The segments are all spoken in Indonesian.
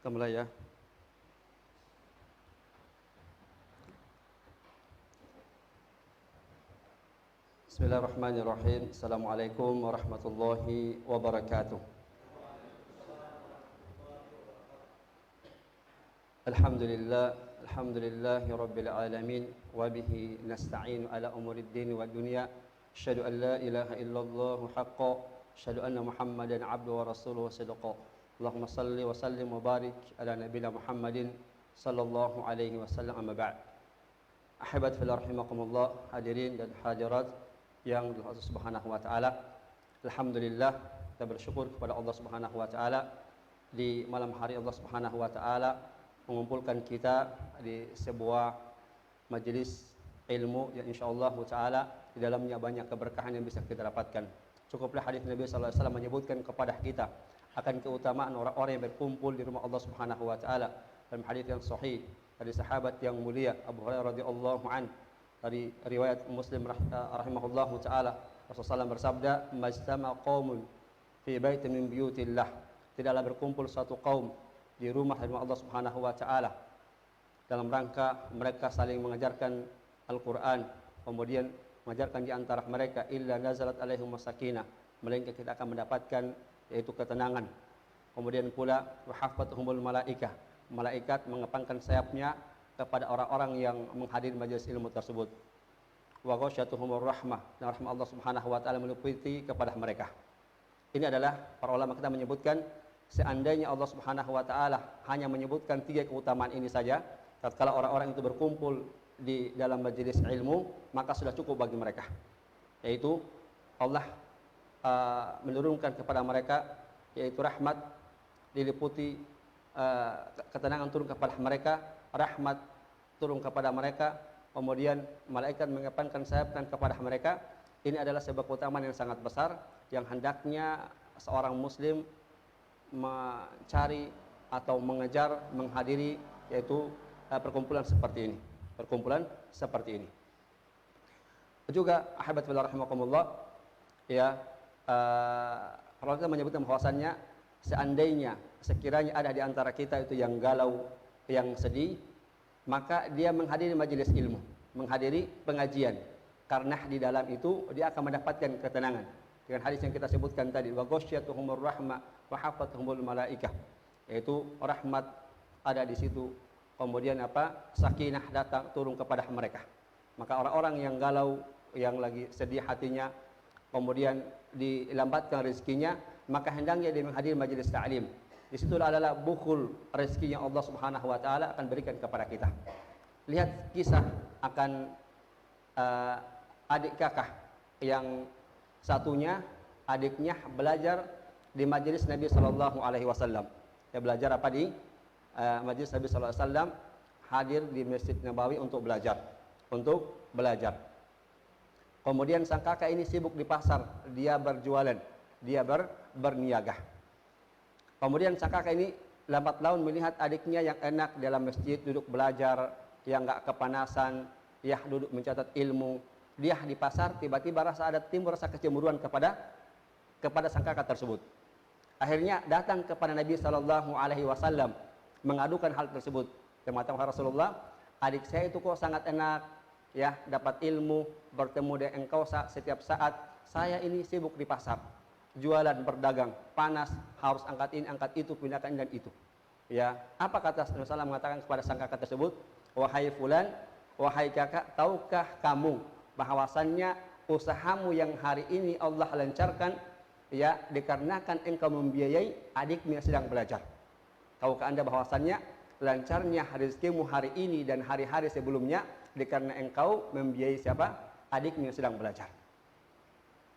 Kita mulai ya. Bismillahirrahmanirrahim. Assalamualaikum warahmatullahi wabarakatuh. Alhamdulillahi rabbil alamin wa bihi nasta'inu ala umuriddin wad dunya. Asyhadu an la ilaha illallah haqqan, asyhadu anna Muhammadan 'abduhu wa rasuluhu shadaqan. Allahumma salli wa sallim wa barik ala nabiyina Muhammadin sallallahu alaihi wasallam, amma ba'd. Ahibat fillah rahimakumullah, hadirin dan hadirat yang Allah Subhanahu wa taala. Alhamdulillah, kita bersyukur kepada Allah Subhanahu wa taala di malam hari Allah Subhanahu wa taala mengumpulkan kita di sebuah majelis ilmu yang insyaallah taala di dalamnya banyak keberkahan yang bisa kita dapatkan. Cukuplah hadis Nabi sallallahu alaihi wasallam menyebutkan kepada kita akan keutamaan orang-orang yang berkumpul di rumah Allah Subhanahu wa taala. Dalam hadis yang sahih dari sahabat yang mulia Abu Hurairah radhiyallahu an, dari riwayat Muslim rahimahullahu taala, Rasulullah SAW bersabda, "Majtama qaumun fi baitin min buyutillah." Tidaklah berkumpul suatu kaum di rumah Allah Subhanahu wa taala dalam rangka mereka saling mengajarkan Al-Qur'an, kemudian mengajarkan di antara mereka, illa nazalat alaihim sakinah, melainkan kita akan mendapatkan yaitu ketenangan. Kemudian pula wahaffatuhumul malaikah, malaikat mengepangkan sayapnya kepada orang-orang yang menghadiri majelis ilmu tersebut. Wa ghasyatuhumur rahmah, dan rahmat Allah Subhanahu wa taala meliputi kepada mereka. Ini adalah para ulama kita menyebutkan, seandainya Allah Subhanahu wa taala hanya menyebutkan 3 keutamaan ini saja, tatkala orang-orang itu berkumpul di dalam majelis ilmu, maka sudah cukup bagi mereka. Yaitu Allah menurunkan kepada mereka yaitu rahmat, diliputi ketenangan turun kepada mereka, rahmat turun kepada mereka, kemudian malaikat mengepangkan sayapnya kepada mereka. Ini adalah sebuah keutamaan yang sangat besar yang hendaknya seorang muslim mencari atau mengejar, menghadiri, yaitu perkumpulan seperti ini. Perkumpulan seperti ini. Juga ahibbat fillah rahimakumullah, ya, kalau kita menyebutkan bahwasannya seandainya sekiranya ada di antara kita itu yang galau, yang sedih, maka dia menghadiri majelis ilmu, menghadiri pengajian, karena di dalam itu dia akan mendapatkan ketenangan. Dengan hadis yang kita sebutkan tadi, wa ghasyatuhumur rahmah wa hafathumul malaikah, yaitu rahmat ada di situ, kemudian sakinah datang turun kepada mereka. Maka orang-orang yang galau, yang lagi sedih hatinya, kemudian dilambatkan rezekinya, maka hendaknya dia menghadiri majelis ta'lim. Di situ adalah bukhul rezeki yang Allah Subhanahu wa taala akan berikan kepada kita. Lihat kisah akan adik kakak yang satunya, adiknya belajar di majelis Nabi sallallahu alaihi wasallam. Dia belajar di majelis Nabi sallallahu alaihi wasallam, hadir di Masjid Nabawi untuk belajar. Kemudian sang kakak ini sibuk di pasar, dia berjualan, dia berniaga. Kemudian sang kakak ini lambat laun melihat adiknya yang enak dalam masjid, duduk belajar, yang enggak kepanasan, ya duduk mencatat ilmu. Dia di pasar, tiba-tiba timbul rasa kecemburuan kepada sang kakak tersebut. Akhirnya datang kepada Nabi sallallahu alaihi wasallam mengadukan hal tersebut. Dia mengatakan, Rasulullah, adik saya itu kok sangat enak, ya, dapat ilmu, bertemu dengan engkau setiap saat. Saya ini sibuk di pasar, jualan, berdagang, panas, harus angkat ini, angkat itu, pindahkan dan itu. Ya, apa kata Rasulullah mengatakan kepada sang kakak tersebut? Wahai fulan, wahai kakak, tahukah kamu bahwasannya usahamu yang hari ini Allah lancarkan, ya, dikarenakan engkau membiayai adikmu yang sedang belajar. Tahukah anda bahwasannya lancarnya rezekimu hari ini dan hari-hari sebelumnya dikarenakan engkau membiayai siapa? Adikmu yang sedang belajar.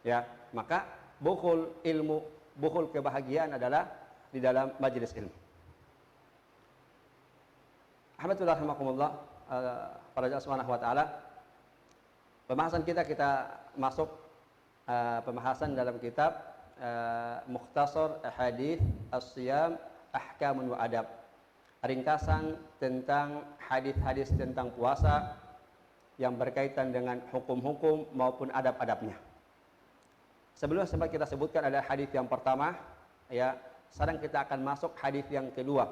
Ya, maka bukhul ilmu, bukhul kebahagiaan adalah di dalam majelis ilmu. Alhamdulillah, rahimakumullah, para jamaah subhanahu wa ta'ala. Pembahasan kita masuk pembahasan dalam kitab Mukhtasar Hadits As-Shiyam Ahkamun wa Adab. Ringkasan tentang hadis-hadis tentang puasa yang berkaitan dengan hukum-hukum maupun adab-adabnya. Sebelum sempat kita sebutkan ada hadis yang pertama, ya, sekarang kita akan masuk hadis yang kedua,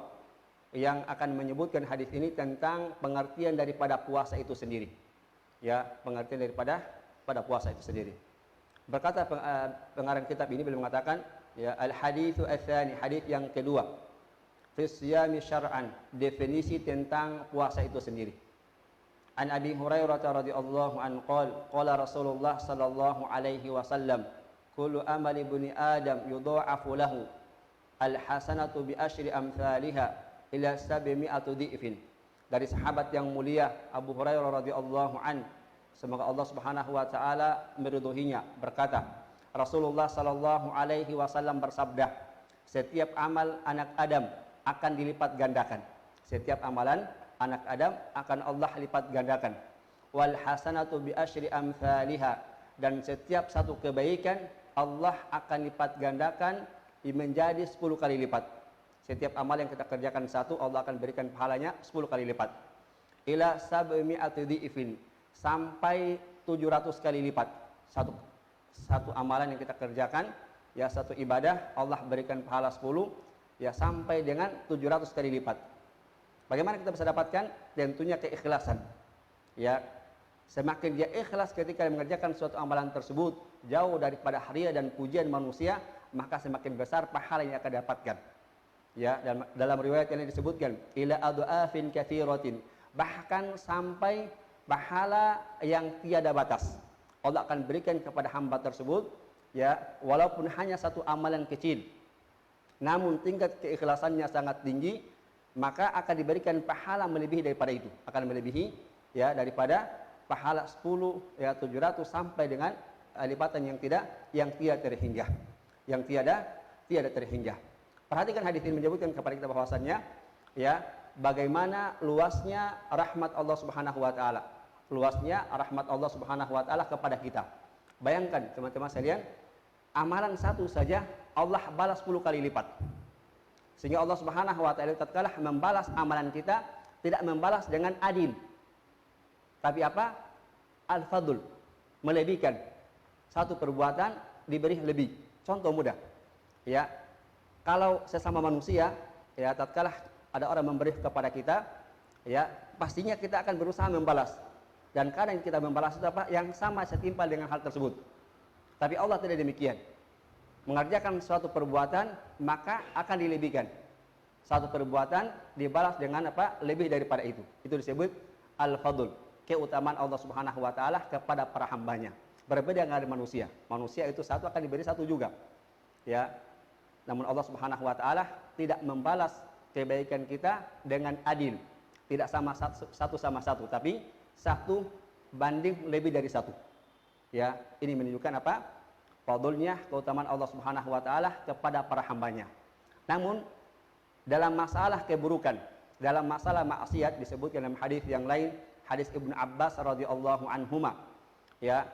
yang akan menyebutkan hadis ini tentang pengertian daripada puasa itu sendiri. Ya, pengertian daripada puasa itu sendiri. Berkata pengarang kitab ini beliau mengatakan, ya, al-haditsu ats-tsani, hadis yang kedua. Fi siyami syar'an, definisi tentang puasa itu sendiri. An Abi Hurairah radhiyallahu anhu qala Rasulullah sallallahu alaihi wasallam, kullu amali ibni Adam yudha'afu lahu al-hasanatu bi asyri amsalha ila 700 dhi'fin. Dari sahabat yang mulia Abu Hurairah radhiyallahu anhu, semoga Allah Subhanahu wa taala meridhoinya, berkata, Rasulullah sallallahu alaihi wasallam bersabda, setiap amal anak Adam akan dilipat gandakan. Setiap amalan anak Adam akan Allah lipat gandakan. Wal hasanatu bi asyri amsalha, dan setiap satu kebaikan Allah akan lipat gandakan menjadi 10 kali lipat. Setiap amal yang kita kerjakan satu, Allah akan berikan pahalanya 10 kali lipat. Ila 700 dhi'fin, sampai 700 kali lipat. Satu amalan yang kita kerjakan, ya, satu ibadah, Allah berikan pahala 10, ya, sampai dengan 700 kali lipat. Bagaimana kita bisa dapatkan? Tentunya keikhlasan. Ya, semakin dia ikhlas ketika mengerjakan suatu amalan tersebut, jauh daripada riya dan pujian manusia, maka semakin besar pahala yang akan dapatkan. Ya, dalam riwayat yang disebutkan, ila adhafin katsiratin, bahkan sampai pahala yang tiada batas Allah akan berikan kepada hamba tersebut, ya, walaupun hanya satu amalan kecil, namun tingkat keikhlasannya sangat tinggi, maka akan diberikan pahala melebihi daripada itu, akan melebihi, ya, daripada pahala 10, ya, 700 sampai dengan lipatan yang tiada terhingga, yang tiada terhingga. Perhatikan hadis ini menyebutkan kepada kita bahwasannya, ya, bagaimana luasnya rahmat Allah Subhanahu wa taala. Luasnya rahmat Allah Subhanahu wa taala kepada kita. Bayangkan teman-teman sekalian, amalan satu saja Allah balas 10 kali lipat. Sehingga Allah Subhanahu wa taala tatkala membalas amalan kita tidak membalas dengan adil. Tapi apa? Al-fadl, melebihkan. Satu perbuatan diberi lebih. Contoh mudah. Ya. Kalau sesama manusia, ya, tatkala ada orang memberi kepada kita, ya, pastinya kita akan berusaha membalas. Dan kadang kita membalas itu apa? Yang sama setimpal dengan hal tersebut. Tapi Allah tidak demikian. Mengerjakan suatu perbuatan, maka akan dilebihkan. Satu perbuatan dibalas dengan apa? Lebih daripada itu. Itu disebut al-fadl, keutamaan Allah Subhanahu wa taala kepada para hambanya. Berbeda dengan manusia. Manusia itu satu akan diberi satu juga. Ya. Namun Allah Subhanahu wa taala tidak membalas kebaikan kita dengan adil. Tidak sama satu sama satu, tapi satu banding lebih dari satu. Ya, ini menunjukkan apa? Fadlnya, keutamaan Allah Subhanahu wa taala kepada para hambanya. Namun dalam masalah keburukan, dalam masalah maksiat disebutkan dalam hadis yang lain, hadis Ibnu Abbas radhiyallahu anhuma, ya,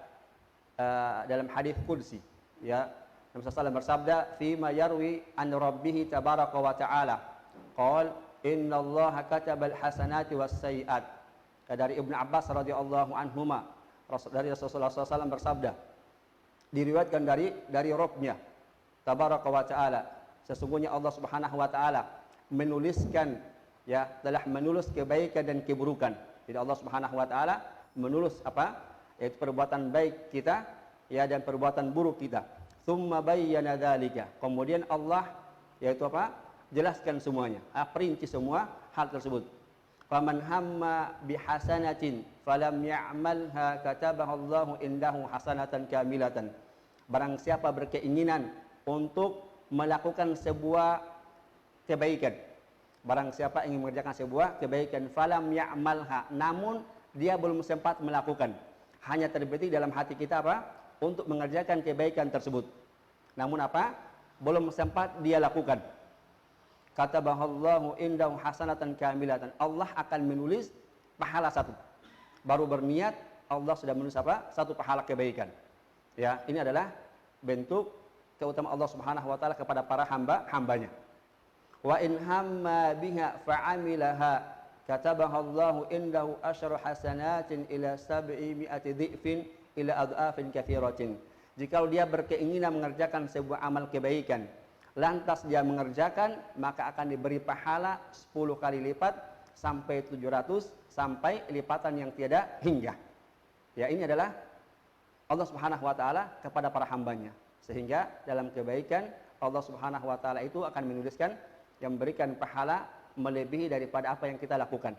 dalam hadis qudsi, ya, Nabi SAW bersabda, "Fima yarwi an rabbih tabaraka wa ta'ala, qala innallaha katabal hasanati was sayiat." Dari Ibnu Abbas radhiyallahu anhuma, dari Rasulullah SAW bersabda, diriwayatkan dari Rabb-Nya tabaraka wa ta'ala, sesungguhnya Allah Subhanahu wa taala menuliskan, ya, telah menulis kebaikan dan keburukan. Jadi Allah Subhanahu wa taala menulis apa? Yaitu perbuatan baik kita, ya, dan perbuatan buruk kita. Tsumma bayyana dzalika. Kemudian Allah, yaitu apa? Jelaskan semuanya, perinci semua hal tersebut. Faman hamma bihasanatin falam ya'malha katabaha Allahu indahu hasanatan kamilatan. Barang siapa berkeinginan untuk melakukan sebuah kebaikan, barang siapa ingin mengerjakan sebuah kebaikan, falam ya'malha, namun dia belum sempat melakukan, hanya terbetik dalam hati kita apa? Untuk mengerjakan kebaikan tersebut, namun apa? Belum sempat dia lakukan. Katabahallahu indahu hasanatan kamilatan. Allah akan menulis pahala satu. Baru berniat, Allah sudah menulis apa? Satu pahala kebaikan. Ya, ini adalah bentuk keutamaan Allah Subhanahu wa taala kepada para hambanya. Wa in hamma biha fa'amilaha katabahallahu indahu asyru hasanatin ila 700 dhi'fin ila adhafin katsiratin. Jika dia berkeinginan mengerjakan sebuah amal kebaikan, lantas dia mengerjakan, maka akan diberi pahala 10 kali lipat sampai 700 sampai lipatan yang tiada hingga. Ya, ini adalah Allah Subhanahu wa taala kepada para hambanya. Sehingga dalam kebaikan Allah Subhanahu wa taala itu akan menuliskan yang memberikan pahala melebihi daripada apa yang kita lakukan.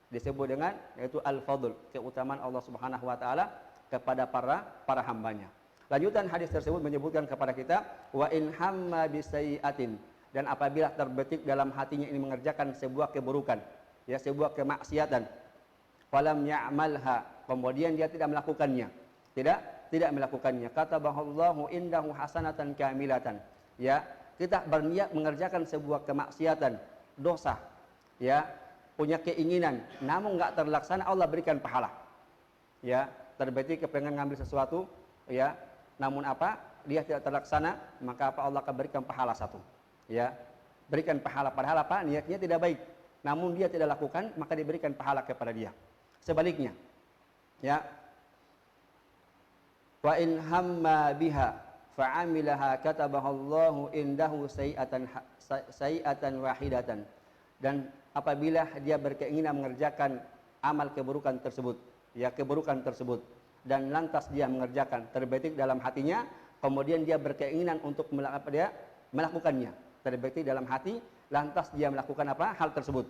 Disebut dengan yaitu al-fadl, keutamaan Allah Subhanahu wa taala kepada para hambanya. Lanjutan hadis tersebut menyebutkan kepada kita wa in hamma bisayyi'atin, dan apabila terbetik dalam hatinya ini mengerjakan sebuah keburukan, ya sebuah kemaksiatan, falam ya'malha, kemudian dia tidak melakukannya, tidak melakukannya, katabahallahu indahu hasanatan kamilatan, ya kita berniat mengerjakan sebuah kemaksiatan, dosa, ya punya keinginan namun enggak terlaksana, Allah berikan pahala. Ya, terbetik kepengen ngambil sesuatu, ya namun apa dia tidak terlaksana, maka apa Allah akan berikan pahala satu, ya berikan pahala, padahal apa niatnya tidak baik, namun dia tidak lakukan, maka diberikan pahala kepada dia. Sebaliknya, ya wa in hamma biha fa'amilaha katabahallahu indahu sayi'atan wahidatan, dan apabila dia berkeinginan mengerjakan amal keburukan tersebut, ya keburukan tersebut, dan lantas dia mengerjakan, terbetik dalam hatinya, kemudian dia berkeinginan untuk melakukannya, terbetik dalam hati, lantas dia melakukan apa hal tersebut,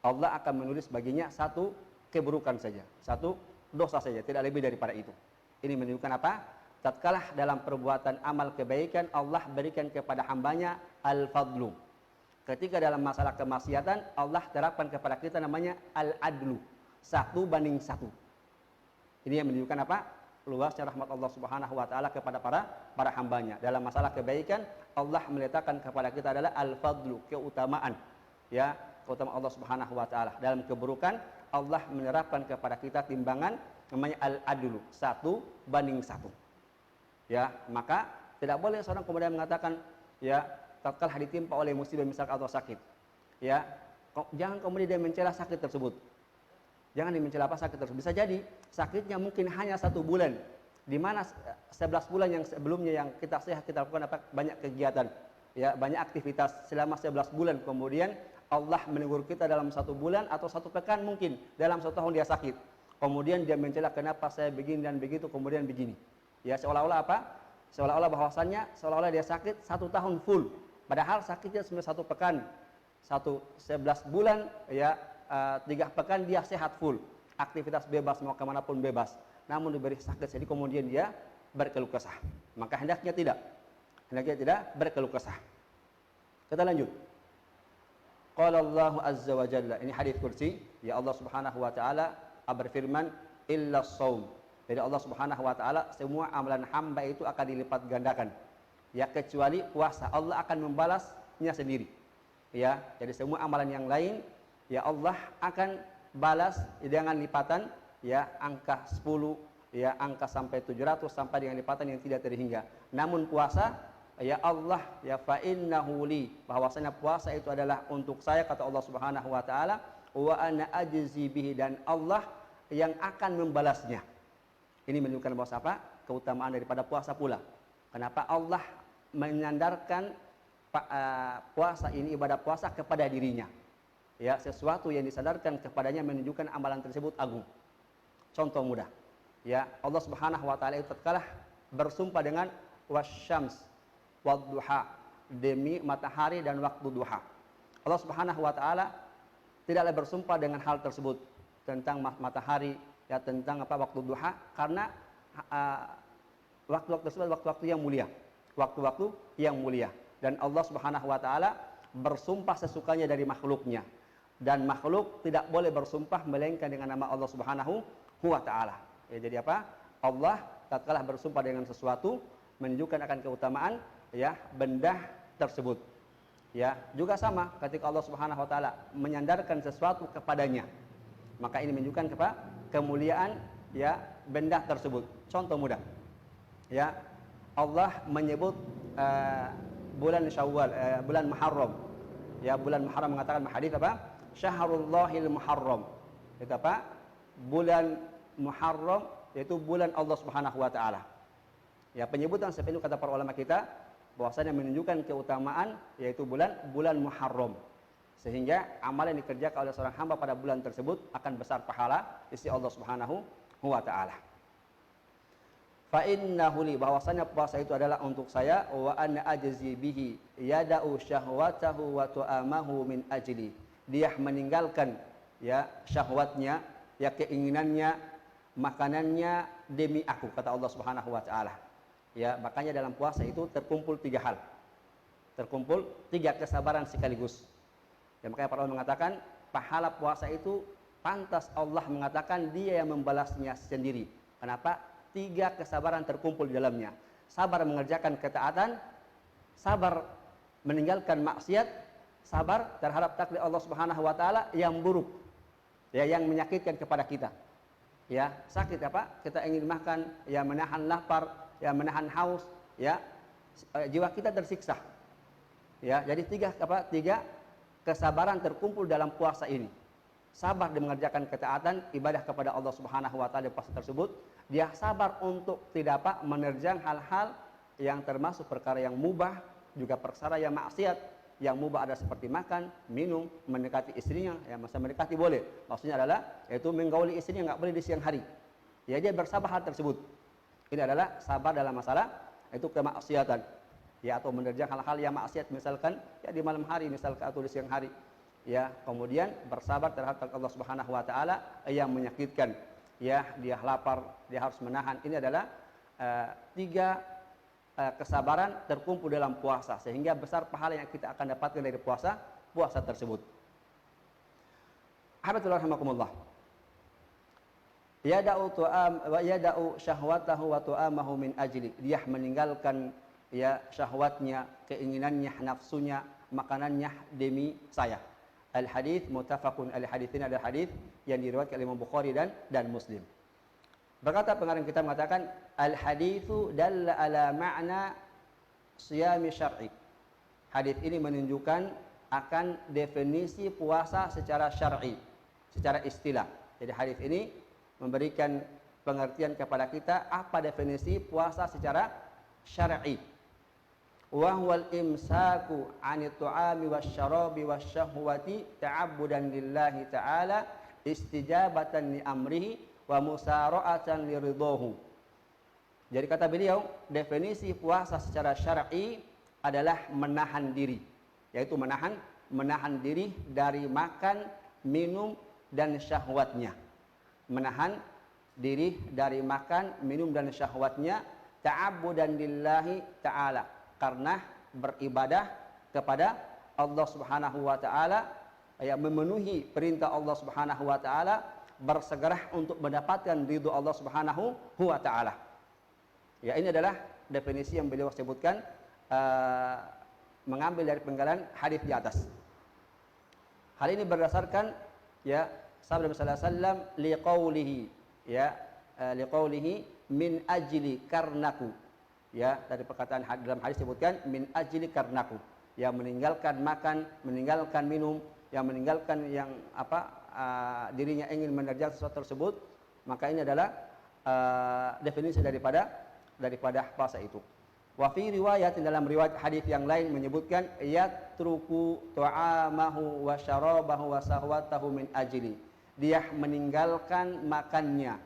Allah akan menulis baginya satu keburukan saja, satu dosa saja, tidak lebih daripada itu. Ini menunjukkan apa? Tatkala dalam perbuatan amal kebaikan Allah berikan kepada hambanya al-fadlu. Ketika dalam masalah kemaksiatan Allah terapkan kepada kita namanya al-adlu, 1:1. Ini yang menunjukkan apa? Luasnya rahmat Allah Subhanahu wa taala kepada para hambanya. Dalam masalah kebaikan Allah meletakkan kepada kita adalah al-fadlu, keutamaan. Ya, keutamaan Allah Subhanahu wa taala. Dalam keburukan Allah menerapkan kepada kita timbangan namanya al-adlu, 1:1. Ya, maka tidak boleh seorang kemudian mengatakan, ya tatkala ditimpa oleh musibah misalkan atau sakit, ya jangan kemudian dia mencela sakit tersebut. Jangan mencela apa sakit tersebut. Bisa jadi sakitnya mungkin hanya 1 bulan, di mana 11 bulan yang sebelumnya yang kita sehat, kita lakukan apa banyak kegiatan, ya banyak aktivitas selama 11 bulan, kemudian Allah menegur kita dalam 1 bulan atau 1 pekan, mungkin dalam 1 tahun dia sakit, kemudian dia mencela kenapa saya begini dan begitu, kemudian begini, ya seolah-olah apa, seolah-olah bahwasannya seolah-olah dia sakit 1 tahun full, padahal sakitnya cuma 1 pekan, 11 bulan, ya 3 pekan dia sehat full, aktivitas bebas, mau kemanapun bebas, namun diberi sakit, jadi kemudian dia berkeluh kesah. Maka hendaknya tidak berkeluh kesah. Kita lanjut. Qala Allah azza wa jalla, ini hadis kursi, ya Allah Subhanahu wa taala berfirman illa shaum. Jadi Allah Subhanahu wa taala semua amalan hamba itu akan dilipat gandakan. Ya kecuali puasa, Allah akan membalasnya sendiri. Ya, jadi semua amalan yang lain ya Allah akan balas dengan lipatan, ya angka 10, ya angka sampai 700 sampai dengan lipatan yang tidak terhingga. Namun puasa ya Allah ya fa innahu li, bahwasanya puasa itu adalah untuk saya, kata Allah Subhanahu wa taala, wa ana ajzi bihi, dan Allah yang akan membalasnya. Ini menunjukkan bahwa apa? Keutamaan daripada puasa pula. Kenapa Allah menyandarkan puasa ini, ibadah puasa kepada dirinya? Ya, sesuatu yang disadarkan kepadanya menunjukkan amalan tersebut agung. Contoh mudah, ya Allah Subhanahu wa taala itu tatkala bersumpah dengan wasyams wadduha, demi matahari dan waktu duha. Allah Subhanahu wa taala tidaklah bersumpah dengan hal tersebut tentang matahari, ya tentang apa waktu duha, karena waktu-waktu tersebut waktu-waktu yang mulia, waktu-waktu yang mulia, dan Allah Subhanahu wa taala bersumpah sesukanya dari makhluknya. Dan makhluk tidak boleh bersumpah melainkan dengan nama Allah Subhanahu wa taala. Ya, jadi apa? Allah tatkala bersumpah dengan sesuatu menunjukkan akan keutamaan ya benda tersebut. Ya, juga sama ketika Allah Subhanahu wa taala menyandarkan sesuatu kepadanya, maka ini menunjukkan kemuliaan ya benda tersebut. Contoh mudah. Ya, Allah menyebut bulan Syawal, bulan Muharram. Ya, bulan Muharram mengatakan hadis apa? Syahrullahil Muharram. Itu apa? Bulan Muharram yaitu bulan Allah Subhanahu wa taala. Ya, penyebutan seperti itu kata para ulama kita bahwasanya menunjukkan keutamaan yaitu bulan Muharram. Sehingga amal yang dikerjakan oleh seorang hamba pada bulan tersebut akan besar pahala di sisi Allah Subhanahu wa taala. Fa innahu li, bahwasanya puasa itu adalah untuk saya, wa ana ajzi bihi yada'u syahwatahu wa tu'amahu min ajli. Dia meninggalkan ya syahwatnya, ya keinginannya, makanannya demi aku, kata Allah Subhanahu wa taala. Ya, makanya dalam puasa itu terkumpul 3 hal. Terkumpul 3 kesabaran sekaligus. Ya, makanya para ulama mengatakan pahala puasa itu pantas Allah mengatakan dia yang membalasnya sendiri. Kenapa? 3 kesabaran terkumpul di dalamnya. Sabar mengerjakan ketaatan, sabar meninggalkan maksiat, sabar terhadap takdir Allah Subhanahu wa taala yang buruk. Ya, yang menyakitkan kepada kita. Ya, sakit apa? Kita ingin makan, ya menahan lapar, ya menahan haus, ya jiwa kita tersiksa. Ya, jadi 3 kesabaran terkumpul dalam puasa ini. Sabar mengerjakan ketaatan, ibadah kepada Allah Subhanahu wa taala di puasa tersebut. Dia sabar untuk tidak menerjang hal-hal yang termasuk perkara yang mubah, juga perkara yang maksiat. Yang mubah ada seperti makan, minum, mendekati istrinya, ya masa mendekati boleh. Maksudnya adalah yaitu menggauli istrinya nggak boleh di siang hari. Ya, dia bersabar hal tersebut. Ini adalah sabar dalam masalah itu kemaksiatan. Ya, atau menerjang hal-hal yang maksiat, misalkan ya di malam hari misalkan atau di siang hari. Ya, kemudian bersabar terhadap Allah Subhanahu wa taala yang menyakitkan. Ya, dia lapar, dia harus menahan. Ini adalah 3 kesabaran terkumpul dalam puasa, sehingga besar pahala yang kita akan dapatkan dari puasa tersebut. Habatul rahimakumullah. Yada'u syahwatahu wa tu'amahu min ajli. Dia meninggalkan ya syahwatnya, keinginannya, nafsunya, makanannya demi saya. Al-hadits muttafaqun al-hadits, ini adalah hadis yang diriwayatkan oleh Imam Bukhari dan Muslim. Berkata pengarang kita mengatakan al-haditsu dalla ala ma'na siyami syar'i. Hadis ini menunjukkan akan definisi puasa secara syar'i, secara istilah. Jadi hadis ini memberikan pengertian kepada kita apa definisi puasa secara syar'i. Wa huwal imsaku 'anit tu'ami wasyarabi wasyahwati ta'abbudan lillahi ta'ala istijabatan li amrihi wa musara'atan li ridhahu. Jadi kata beliau, definisi puasa secara syar'i adalah menahan diri, yaitu menahan diri dari makan, minum dan syahwatnya. Menahan diri dari makan, minum dan syahwatnya ta'abbudan lillahi ta'ala, karena beribadah kepada Allah Subhanahu wa taala, ya memenuhi perintah Allah Subhanahu wa taala, bersegera untuk mendapatkan ridho Allah Subhanahu wa taala. Ya, ini adalah definisi yang beliau sebutkan mengambil dari penggalan hadis di atas. Hal ini berdasarkan ya sabda Nabi sallallahu alaihi wasallam liqaulihi, ya liqaulihi min ajli karnaku. Ya, dari perkataan dalam hadis disebutkan min ajli karnaku, yang meninggalkan makan, meninggalkan minum, yang meninggalkan yang dirinya ingin menerjang sesuatu tersebut, maka ini adalah definisi daripada puasa itu. Wa fi riwayat, dalam riwayat hadis yang lain menyebutkan yatruku ta'amahu wa syarabahu wa sahwatahu min ajli. Dia meninggalkan makannya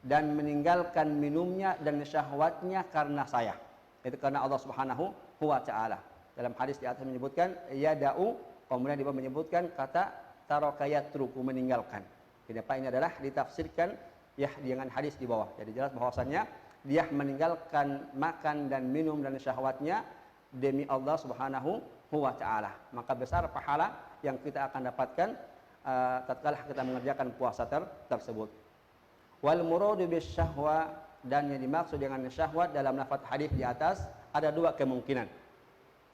dan meninggalkan minumnya dan syahwatnya karena saya. Itu karena Allah Subhanahu wa taala. Dalam hadis di atas menyebutkan yada'u, kemudian dia menyebutkan kata taraka yatruku, meninggalkan. Jadi apa ini adalah ditafsirkan ya dengan hadis di bawah. Jadi jelas bahwasannya dia meninggalkan makan dan minum dan syahwatnya demi Allah Subhanahu wa taala. Maka besar pahala yang kita akan dapatkan tatkala kita mengerjakan puasa tersebut. Wal muradu bisyahwa, dan yang dimaksud dengan syahwat dalam lafaz hadis di atas ada 2 kemungkinan.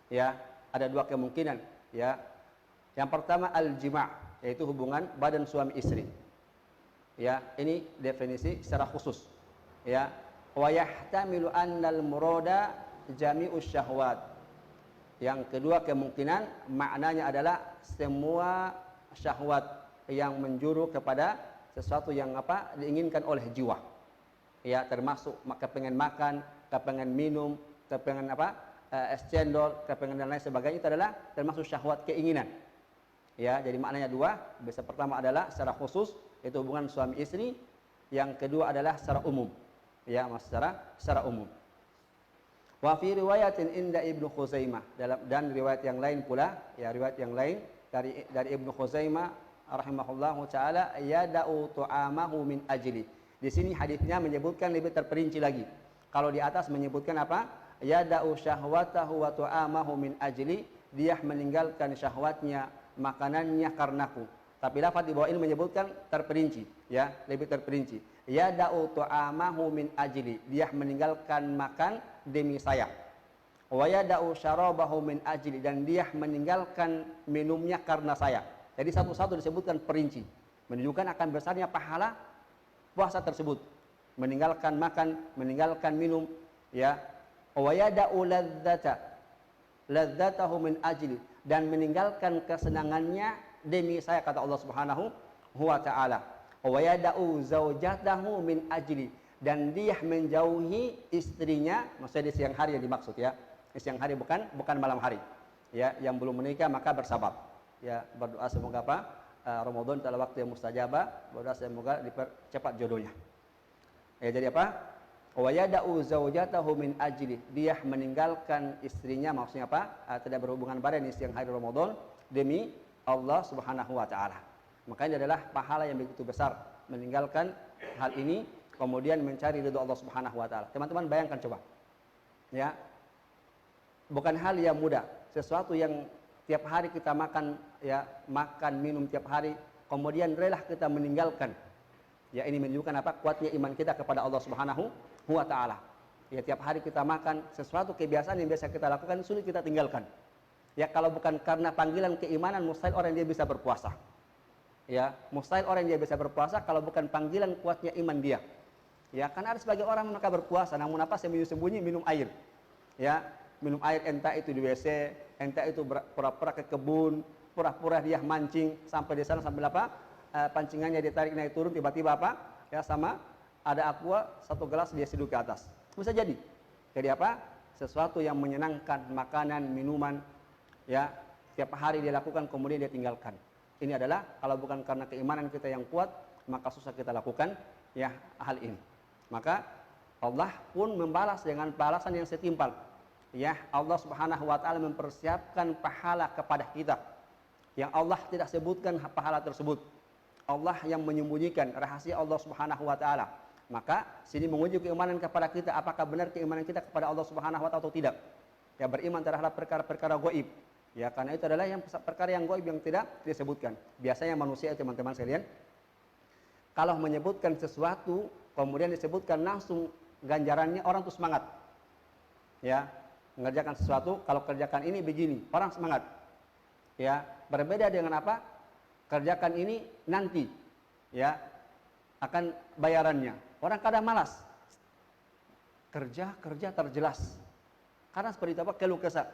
Ya, ada 2 kemungkinan, ya. Yang pertama al-jima', yaitu hubungan badan suami istri. Ya, ini definisi secara khusus. Ya, wa yahtamilu annal murada jami'us syahwat. Yang kedua kemungkinan maknanya adalah semua syahwat yang menjuru kepada sesuatu yang diinginkan oleh jiwa. Ya, termasuk kepengen makan, kepengen minum, kepengen es cendol, kepingin dan lain sebagainya, itu adalah termasuk syahwat keinginan. Ya, jadi maknanya dua. Bisa pertama adalah secara khusus, itu hubungan suami istri. Yang kedua adalah secara umum. Ya, secara umum. Wa fi riwayatin inda Ibnu Khuzaimah, dan riwayat yang lain pula, ya riwayat yang lain dari Ibnu Khuzaimah rahimahullahu taala, yada'u tu'amahu min ajli. Di sini hadisnya menyebutkan lebih terperinci lagi. Kalau di atas menyebutkan apa? Yada'u syahwatahu wa tu'amahu min ajli, dia meninggalkan syahwatnya, makanannya karenaku. Tapi lafaz di bawah ini menyebutkan terperinci, ya, lebih terperinci. Yada'u tu'amahu min ajli, dia meninggalkan makan demi saya. Wa yada'u syarabahu min ajli, dan dia meninggalkan minumnya karena saya. Jadi satu-satu disebutkan perinci, menunjukkan akan besarnya pahala puasa tersebut. Meninggalkan makan, meninggalkan minum, ya. Wa yada'u ladzatahu min ajli, dan meninggalkan kesenangannya demi saya, kata Allah Subhanahu wa taala. Wa yada'u zaujatahu min ajli, dan dia menjauhi istrinya, maksudnya di siang hari yang dimaksud, ya. Di siang hari bukan malam hari. Ya, yang belum menikah maka bersabar. Ya, berdoa semoga apa? Ramadan adalah waktu yang mustajabah, berdoa semoga dipercepat jodohnya. Ya, jadi apa? Wa yada'u zaujatahu min ajli, dia meninggalkan istrinya, maksudnya apa? Tidak berhubungan badan di siang hari Ramadan demi Allah Subhanahu wa taala. Maka ini adalah pahala yang begitu besar, meninggalkan hal ini kemudian mencari ridho Allah Subhanahu wa taala. Teman-teman bayangkan coba. Ya. Bukan hal yang mudah, sesuatu yang tiap hari kita makan, ya, makan minum tiap hari, kemudian rela kita meninggalkan. Ya, ini menunjukkan apa? Kuatnya iman kita kepada Allah Subhanahu wa taala. Ya, tiap hari kita makan, sesuatu kebiasaan yang biasa kita lakukan sulit kita tinggalkan. Ya, kalau bukan karena panggilan keimanan, mustahil orang dia bisa berpuasa. Ya, mustahil orang dia bisa berpuasa kalau bukan panggilan kuatnya iman dia. Ya, karena ada sebagai orang mereka berpuasa, namun apa? Sembunyi-sembunyi minum air. Ya, minum air, entah itu di WC, entah itu pura-pura ke kebun, pura-pura dia mancing sampai di sana, sambil apa? Pancingannya ditarik naik turun, tiba-tiba apa? Ya, sama ada aqua satu gelas dia seduh ke atas. Bisa jadi. Jadi apa? Sesuatu yang menyenangkan, makanan, minuman, ya, tiap hari dia lakukan kemudian dia tinggalkan. Ini adalah kalau bukan karena keimanan kita yang kuat, maka susah kita lakukan, ya, hal ini. Maka Allah pun membalas dengan balasan yang setimpal. Ya, Allah Subhanahu wa taala mempersiapkan pahala kepada kita. Yang Allah tidak sebutkan pahala tersebut. Allah yang menyembunyikan rahasia Allah Subhanahu wa taala. Maka sini menguji keimanan kepada kita, apakah benar keimanan kita kepada Allah Subhanahu wa taala atau tidak. Ya, beriman terhadap perkara-perkara gaib. Ya, karena itu adalah yang perkara yang gaib yang tidak disebutkan. Biasanya manusia, teman-teman sekalian, kalau menyebutkan sesuatu kemudian disebutkan langsung ganjarannya, orang tuh semangat. Ya, mengerjakan sesuatu, kalau kerjakan ini begini, orang semangat. Ya, berbeda dengan apa? Kerjakan ini nanti, ya, akan bayarannya. Orang kadang malas. Kerja terjelas. Karena seperti itu apa? Keluh kesah.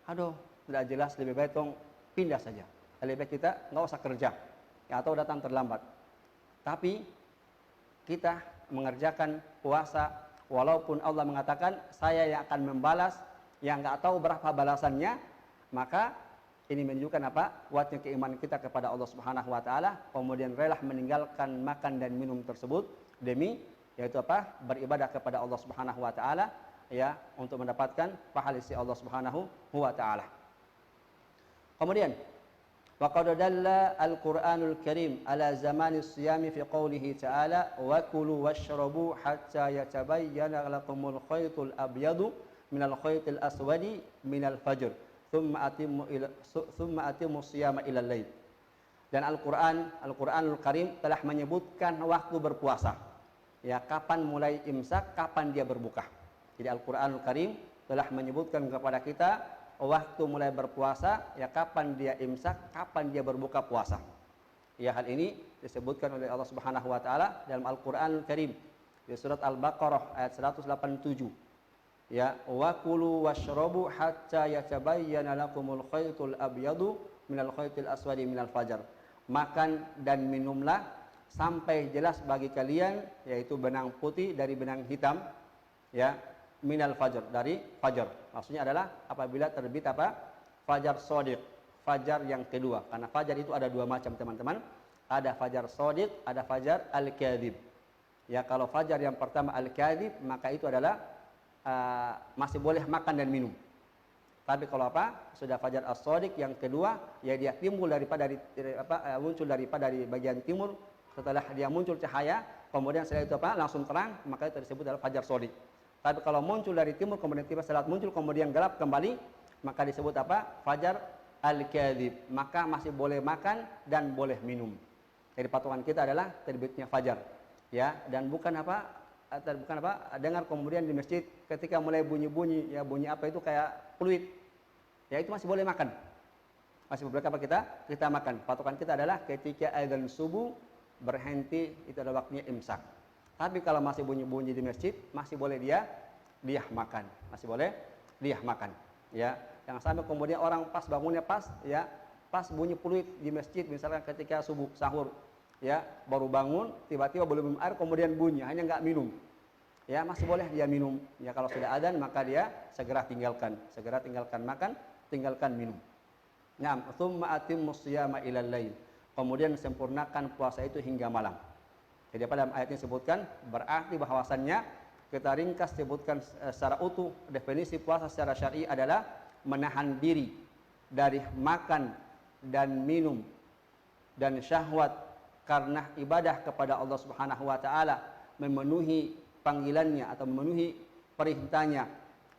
Aduh, tidak jelas, lebih baik tong pindah saja. Lebih baik kita nggak usah kerja, ya, atau datang terlambat. Tapi kita mengerjakan puasa, walaupun Allah mengatakan saya yang akan membalas, yang nggak tahu berapa balasannya, maka ini menunjukkan apa? Kuatnya keimanan kita kepada Allah Subhanahu wa taala, kemudian rela meninggalkan makan dan minum tersebut demi, yaitu apa? Beribadah kepada Allah Subhanahu wa taala, ya, untuk mendapatkan pahala si Allah Subhanahu wa taala. Kemudian wa qad dalla al-Qur'anul Karim ala zamani siyami fi qoulihi ta'ala wa kulu washrabu hatta yatabayyana lakumul khaytul abyadu minal khaytil aswadi minal fajr thumma atimmu siyama ilal lail. Dan Al-Qur'anul Karim telah menyebutkan waktu berpuasa. Ya, kapan mulai imsak, kapan dia berbuka. Jadi Al-Qur'anul Karim telah menyebutkan kepada kita waktu mulai berpuasa, ya, kapan dia imsak, kapan dia berbuka puasa. Ya, hal ini disebutkan oleh Allah Subhanahu wa taala dalam Al-Qur'anul Karim di surat Al-Baqarah ayat 187. Ya, wa kulu washrabu hatta yatabayyana lakumul khaytul abyadu minal khaytil aswadi minal fajar. Makan dan minumlah sampai jelas bagi kalian, yaitu benang putih dari benang hitam, ya, minal fajr, dari fajar. Maksudnya adalah apabila terbit apa? Fajar shadiq, fajar yang kedua. Karena fajar itu ada dua macam teman-teman. Ada fajar shadiq, ada fajar al-kadhib. Ya, kalau fajar yang pertama al-kadhib, maka itu adalah masih boleh makan dan minum. Tapi kalau apa? Sudah fajar as-shadiq yang kedua, ya dia timbul muncul dari bagian timur. Setelah dia muncul cahaya, kemudian setelah itu apa? Langsung terang, maka itu disebut adalah fajar shadiq. Tapi kalau muncul dari timur kemudian tiba setelah muncul kemudian gelap kembali, maka disebut apa? Fajar al-kadhib. Maka masih boleh makan dan boleh minum. Jadi patokan kita adalah terbitnya fajar. Ya, dan bukan apa? Dengar kemudian di masjid ketika mulai bunyi-bunyi, ya bunyi apa itu kayak fluid. Ya itu masih boleh makan. Masih boleh apa kita makan. Patokan kita adalah ketika adzan subuh berhenti, itu adalah waktunya imsak. Tapi kalau masih bunyi-bunyi di masjid, masih boleh dia makan. Masih boleh dia makan. Ya, jangan sampai kemudian orang pas bangunnya ya, pas bunyi fluid di masjid, misalkan ketika subuh sahur, ya baru bangun, tiba-tiba belum minum air, kemudian bunyi, hanya nggak minum. Ya masih boleh dia minum. Ya kalau sudah adzan maka dia segera tinggalkan makan, tinggalkan minum. Naam, tsumma atimmus shiyama ilal lail. Kemudian sempurnakan puasa itu hingga malam. Jadi pada ayat ini disebutkan, berarti bahwasannya kita ringkas sebutkan secara utuh, definisi puasa secara syar'i adalah menahan diri dari makan dan minum dan syahwat karena ibadah kepada Allah Subhanahu wa taala, memenuhi panggilannya atau memenuhi perintahnya,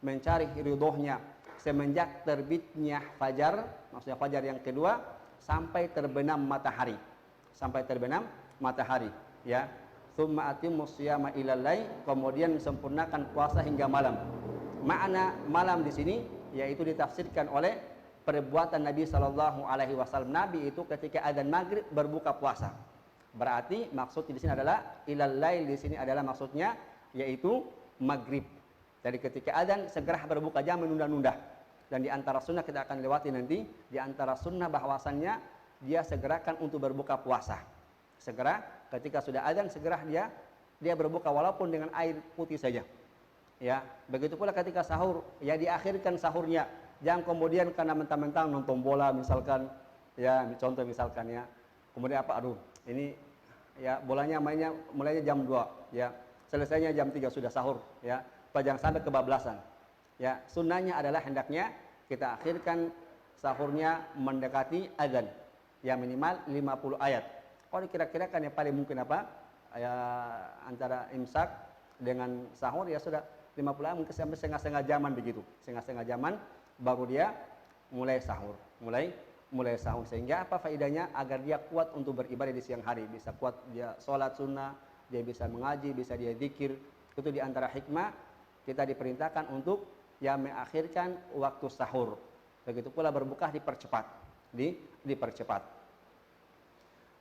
mencari ridhonya semenjak terbitnya fajar, maksudnya fajar yang kedua sampai terbenam matahari. Ya. Tsumma atimmus shiyama ilal lail, kemudian sempurnakan puasa hingga malam. Makna malam di sini yaitu ditafsirkan oleh perbuatan Nabi sallallahu alaihi wasallam. Nabi itu ketika adzan maghrib berbuka puasa. Berarti maksud di sini adalah ilal lail, di sini adalah maksudnya yaitu maghrib. Jadi ketika adzan segera berbuka, jangan menunda-nunda. Dan di antara sunnah kita akan lewati nanti, di antara sunnah bahwasannya dia segerakan untuk berbuka puasa. Segera ketika sudah adzan segera dia berbuka walaupun dengan air putih saja. Ya, begitu pula ketika sahur, ya diakhirkan sahurnya. Jangan kemudian karena mentang-mentang nonton bola misalkan, ya contoh misalkan ya. Kemudian ini ya bolanya mainnya mulainya jam 2, ya. Selesainya jam 3 sudah sahur, ya. Jangan sampai kebablasan. Ya, sunnahnya adalah hendaknya kita akhirkan sahurnya mendekati adzan. Ya minimal 50 ayat. Kalau kira-kira kan yang paling mungkin ya antara imsak dengan sahur ya sudah 50 ayat, mungkin sampai setengah jaman begitu. Setengah jaman baru dia mulai sahur. Mulai sahur, sehingga apa faedahnya? Agar dia kuat untuk beribadah di siang hari, bisa kuat dia sholat sunnah, dia bisa mengaji, bisa dia zikir. Itu di antara hikmah kita diperintahkan untuk ya mengakhirkan waktu sahur. Begitu pula berbuka dipercepat.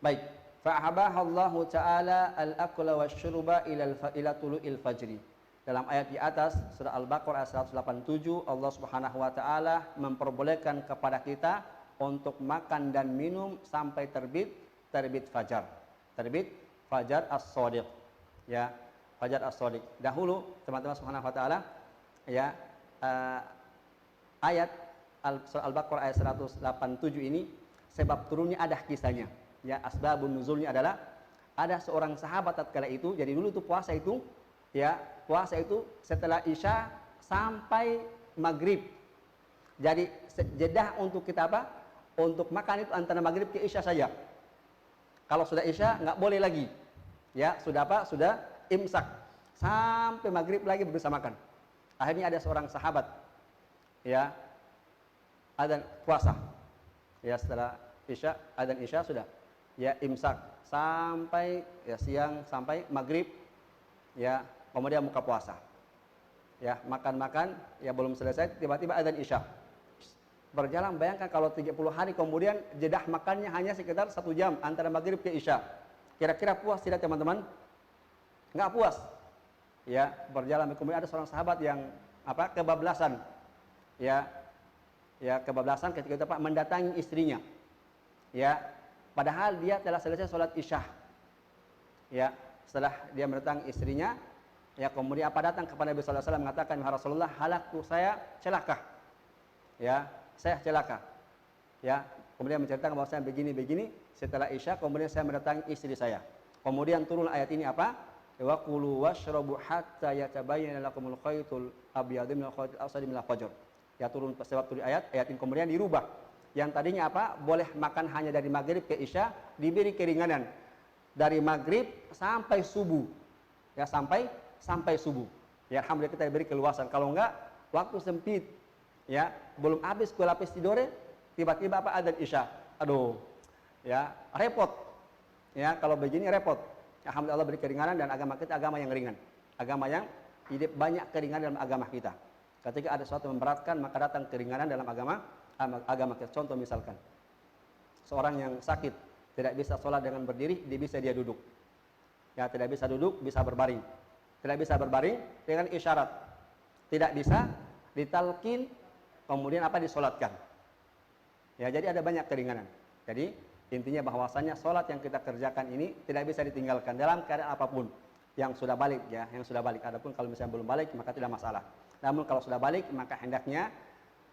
Baik, fa'abahallahu ta'ala al-akla wasyurba ila tulu'il fajri. Dalam ayat di atas surah Al-Baqarah ayat 187, Allah Subhanahu wa taala memperbolehkan kepada kita untuk makan dan minum sampai terbit fajar. Terbit fajar as-shadiq. Ya, fajar as-shadiq. Dahulu teman-teman Subhanahu wa taala ya ayat surah Al-Baqarah ayat 187 ini sebab turunnya ada kisahnya. Ya, asbabun nuzulnya adalah ada seorang sahabat tatkala itu, jadi dulu tuh puasa itu setelah Isya sampai maghrib. Jadi jeda untuk kita untuk makan itu antara maghrib ke Isya saja. Kalau sudah Isya nggak boleh lagi. Ya, sudah imsak. Sampai maghrib lagi bisa makan. Akhirnya ada seorang sahabat ya adzan puasa. Ya setelah Isya, adzan Isya sudah ya imsak sampai ya siang sampai maghrib, ya kemudian buka puasa, ya makan ya belum selesai tiba-tiba adzan Isya berjalan. Bayangkan kalau 30 hari kemudian jeda makannya hanya sekitar 1 jam antara maghrib ke Isya, kira-kira puas tidak teman-teman? Nggak puas. Ya berjalan, kemudian ada seorang sahabat yang kebablasan, ya kebablasan ketika itu mendatangi istrinya, ya padahal dia telah selesai sholat Isya. Ya, setelah dia mendatangi istrinya, Ya, kemudian apa datang kepada Nabi sallallahu alaihi wasallam mengatakan, "Ya Rasulullah, halaktu, saya celaka." Ya, saya celaka. Ya, kemudian menceritakan bahwasanya begini-begini. Setelah Isya kemudian saya mendatangi istri saya. Kemudian turun ayat ini apa? Wa kulu washrabu hatta yatabayyana lakumul khaytul abyadu minal khaytil aswadi minal fajr. Ya, turun sebab turun ayat ini kemudian dirubah. Yang tadinya apa? Boleh makan hanya dari maghrib ke Isya, diberi keringanan dari maghrib sampai subuh. Ya, sampai subuh. Ya, alhamdulillah kita diberi keluasan. Kalau enggak, waktu sempit. Ya, belum habis kue lapis tidore, tiba-tiba apa adzan Isya. Aduh. Ya, repot. Ya, kalau begini repot. Alhamdulillah Allah beri keringanan dan agama kita agama yang ringan. Agama yang hidup banyak keringanan dalam agama kita. Ketika ada sesuatu memberatkan maka datang keringanan dalam agama kita. Contoh misalkan seorang yang sakit tidak bisa sholat dengan berdiri, dia duduk. Ya, tidak bisa duduk, bisa berbaring. Tidak bisa berbaring dengan isyarat. Tidak bisa ditalkin kemudian apa disolatkan. Ya, jadi ada banyak keringanan. Jadi intinya bahwasanya sholat yang kita kerjakan ini tidak bisa ditinggalkan dalam keadaan apapun. Yang sudah balik ya, yang sudah balik. Adapun kalau misalnya belum balik maka tidak masalah. Namun kalau sudah balik maka hendaknya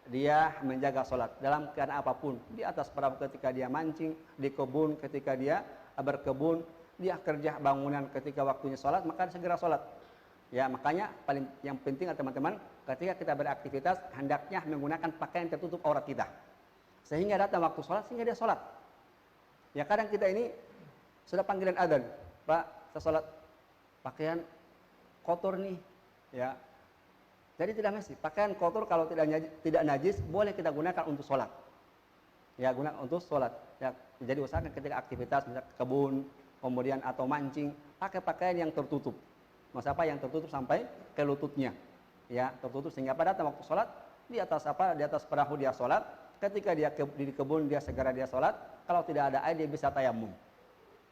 dia menjaga sholat dalam keadaan apapun. Di atas perahu ketika dia mancing, di kebun ketika dia berkebun, dia kerja bangunan ketika waktunya sholat maka segera sholat. Ya, makanya yang penting teman-teman ketika kita beraktivitas hendaknya menggunakan pakaian tertutup aurat kita. Sehingga datang waktu sholat sehingga dia sholat. Ya, kadang kita ini sudah panggilan adzan, Pak, saya sholat pakaian kotor nih, ya. Jadi tidak mesti pakaian kotor kalau tidak najis boleh kita gunakan untuk sholat. Ya, gunakan untuk sholat. Ya, jadi usahakan ketika aktivitas misalnya kebun, kemudian atau mancing, pakai pakaian yang tertutup. Maksud apa yang tertutup sampai ke lututnya. Ya, tertutup sehingga pada datang waktu sholat di atas perahu dia sholat. Ketika dia di kebun dia segera dia sholat. Kalau tidak ada air dia bisa tayamum.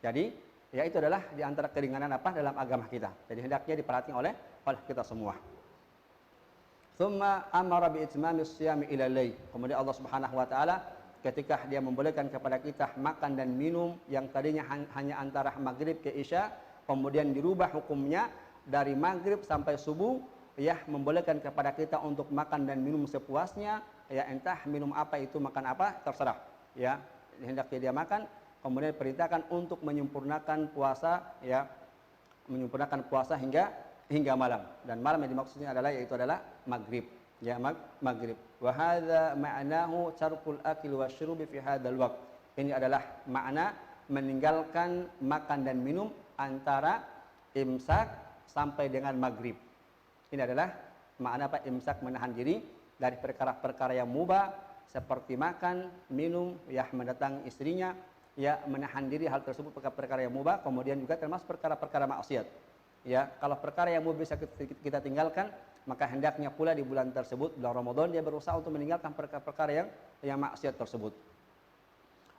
Jadi ya itu adalah di antara keringanan apa dalam agama kita. Jadi hendaknya diperhatikan oleh kita semua. Tsumma amara bi itmamis siyami ila lail. Kemudian Allah Subhanahu wa taala ketika dia membolehkan kepada kita makan dan minum yang tadinya hanya antara maghrib ke Isya, kemudian dirubah hukumnya dari maghrib sampai subuh, ya membolehkan kepada kita untuk makan dan minum sepuasnya. Ya, entah minum apa itu makan apa terserah. Ya, hendaknya dia makan, kemudian perintahkan untuk menyempurnakan puasa, ya, menyempurnakan puasa hingga malam. Dan malam yang dimaksudnya yaitu adalah maghrib, ya, maghrib. Wa hadza ma'nahu tarkul akli wasyrubi fi hadzal waqt. Ini adalah makna meninggalkan makan dan minum antara imsak sampai dengan maghrib. Ini adalah makna apa? Imsak, menahan diri dari perkara-perkara yang mubah seperti makan, minum, ya, mendatangi istrinya, ya, menahan diri hal tersebut perkara-perkara yang mubah, kemudian juga termasuk perkara-perkara maksiat. Ya, kalau perkara yang mubah bisa kita tinggalkan, maka hendaknya pula di bulan tersebut, bulan Ramadan, dia berusaha untuk meninggalkan perkara-perkara yang maksiat tersebut.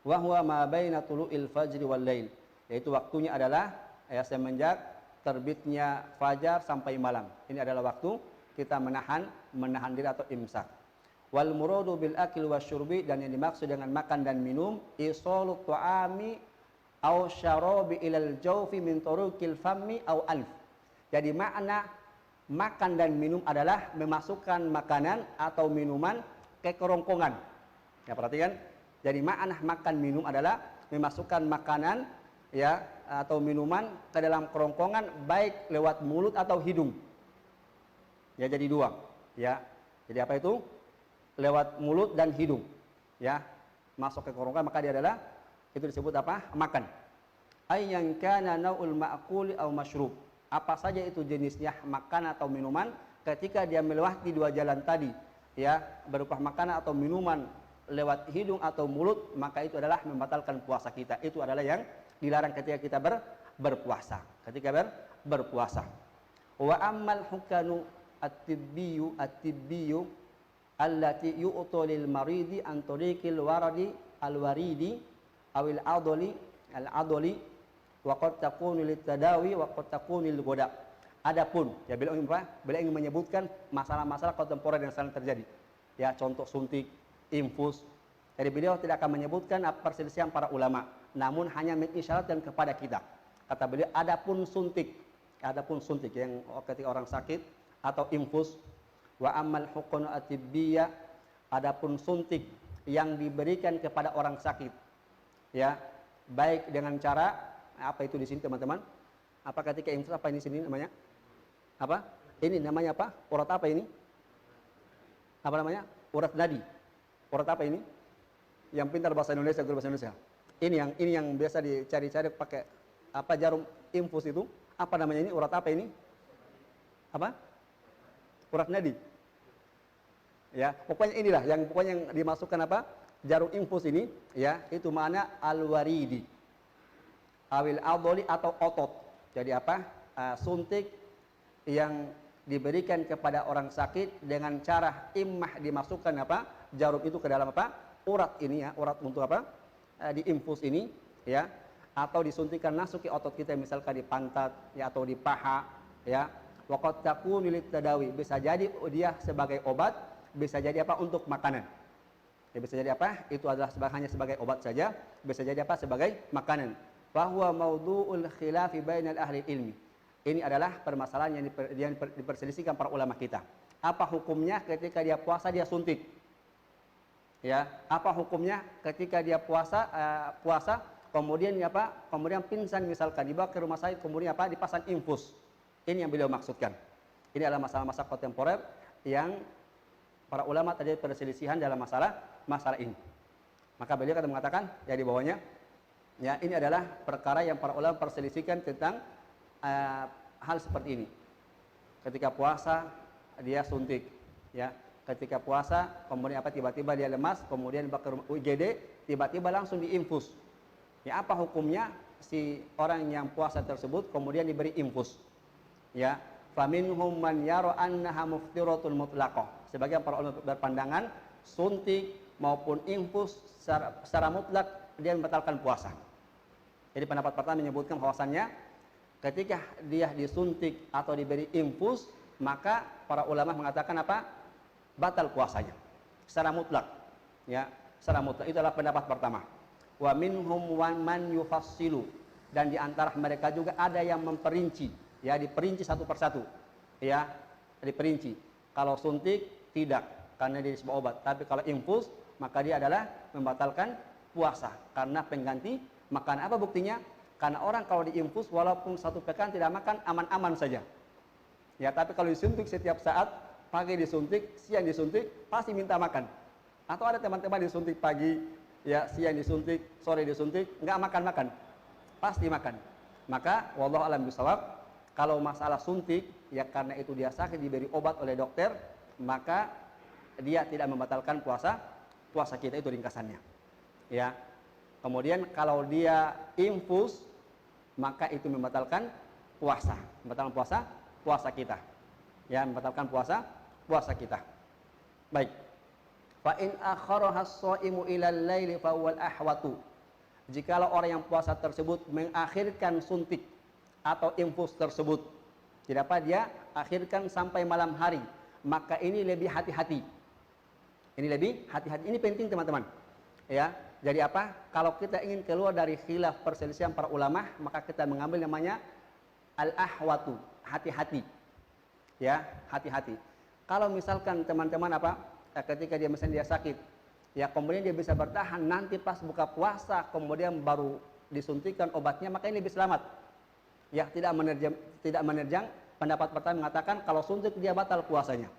Wa huwa ma baina tulu'il fajri wal lail, yaitu waktunya adalah ya semenjak terbitnya fajar sampai malam. Ini adalah waktu kita menahan diri atau imsak. Wal muradu bil akil wasyurbi, dan yang dimaksud dengan makan dan minum isalut ta'ami aw syarabi ilal jawfi min turuqil fammi aw alf. Jadi makna makan dan minum adalah memasukkan makanan atau minuman ke kerongkongan. Ya, perhatikan. Jadi makna makan minum adalah memasukkan makanan, ya, atau minuman ke dalam kerongkongan baik lewat mulut atau hidung. Ya, jadi dua. Ya. Jadi apa itu? Lewat mulut dan hidung, ya, masuk ke kerongkongan, maka dia adalah itu disebut apa? Makan. Ayyan kana naul ma'kuli aw masyrub. Apa saja itu jenisnya makan atau minuman ketika dia melewati dua jalan tadi, ya, berupa makanan atau minuman lewat hidung atau mulut, maka itu adalah membatalkan puasa kita. Itu adalah yang dilarang ketika kita berpuasa. Ketika berpuasa. Wa ammal hukanu at-tibbiyu allati yu'tu lil maridi an tariqil waradi al-waridi awil adli wa qad takunu lit tadawi wa qad takunu lil goda. Adapun ya beliau ingin menyebutkan masalah-masalah kontemporer yang sedang terjadi. Ya, contoh suntik, infus. Jadi beliau tidak akan menyebutkan perselisihan para ulama, namun hanya mengisyaratkan kepada kita. Kata beliau, adapun suntik, Adapun suntik yang ketika orang sakit atau infus, wa ammal huqnu atibbiyah, adapun suntik yang diberikan kepada orang sakit, ya, baik dengan cara apa itu di sini teman-teman? Apa ketika infus apa ini sini namanya? Apa? Ini namanya apa? Urat apa ini? Apa namanya? Urat nadi. Urat apa ini? Yang pintar bahasa Indonesia, guru bahasa Indonesia. Ini yang biasa dicari-cari pakai apa jarum infus itu? Apa namanya ini? Urat apa ini? Apa? Urat nadi. Ya, pokoknya inilah yang dimasukkan apa? Jarum infus ini, ya, itu mana al-waridi. Awil adoli atau otot. Jadi apa? Suntik yang diberikan kepada orang sakit dengan cara imah dimasukkan apa? Jarum itu ke dalam apa? Urat ini, ya, urat untuk apa? Diinfus ini, ya, atau disuntikan masuk ke otot kita misalkan di pantat, ya, atau di paha, ya. Waqad takunu litadawi, bisa jadi dia sebagai obat, bisa jadi apa? Untuk makanan. Ya, bisa jadi apa? Itu adalah hanya sebagai obat saja, bisa jadi apa? Sebagai makanan. Bahwa maudhu'ul khilafi bainal ahli ilmi. Ini adalah permasalahan yang diperselisihkan para ulama kita. Apa hukumnya ketika dia puasa dia suntik? Ya, apa hukumnya ketika dia puasa kemudian apa? Kemudian pingsan misalkan dibawa ke rumah sakit kemudian apa? Dipasang infus. Ini yang beliau maksudkan. Ini adalah masalah-masalah kontemporer yang para ulama tadi perselisihan dalam masalah ini. Maka beliau kata mengatakan ya di bawahnya, ya, ini adalah perkara yang para ulama perselisihkan tentang hal seperti ini. Ketika puasa dia suntik, ya. Ketika puasa kemudian apa? Tiba-tiba dia lemas, kemudian ke rumah UGD, tiba-tiba langsung diinfus. Ya, apa hukumnya si orang yang puasa tersebut kemudian diberi infus? Ya, faminhum man yara annaha muftiratul mutlaqah. Sebagian para ulama berpandangan suntik maupun infus secara mutlak dia membatalkan puasa. Jadi pendapat pertama menyebutkan bahwasannya ketika dia disuntik atau diberi infus, maka para ulama mengatakan apa? Batal puasanya secara mutlak, ya, secara mutlak. Itu adalah pendapat pertama. Wa minhum man yufassilu, dan di antara mereka juga ada yang memperinci, ya, diperinci satu persatu, ya, diperinci. Kalau suntik tidak karena dia sebuah obat, tapi kalau infus maka dia adalah membatalkan puasa karena pengganti makan. Apa buktinya? Karena orang kalau diinfus walaupun satu pekan tidak makan aman-aman saja, ya, tapi kalau disuntik setiap saat, pagi disuntik, siang disuntik, pasti minta makan. Atau ada teman-teman disuntik pagi, ya, siang disuntik, sore disuntik, nggak makan-makan, pasti makan. Maka wallahu a'lam bishawab, kalau masalah suntik, ya karena itu dia sakit diberi obat oleh dokter, maka dia tidak membatalkan puasa kita, itu ringkasannya. Ya. Kemudian kalau dia infus, maka itu membatalkan puasa kita. Ya, membatalkan puasa kita. Baik. Fa in akharaha as-shaimu ila al-laili fa huwal ahwatu. Jikalau orang yang puasa tersebut mengakhirkan suntik atau infus tersebut, tidak apa dia akhirkan sampai malam hari, maka ini lebih hati-hati. Ini lebih hati-hati. Ini penting teman-teman. Ya. Jadi apa? Kalau kita ingin keluar dari khilaf perselisihan para ulama, maka kita mengambil namanya al-ahwatu, hati-hati. Ya, hati-hati. Kalau misalkan teman-teman apa? Ketika dia misalnya dia sakit, ya kemudian dia bisa bertahan nanti pas buka puasa kemudian baru disuntikan obatnya, maka ini lebih selamat. Ya, tidak menerjang pendapat pertama mengatakan kalau suntik dia batal puasanya.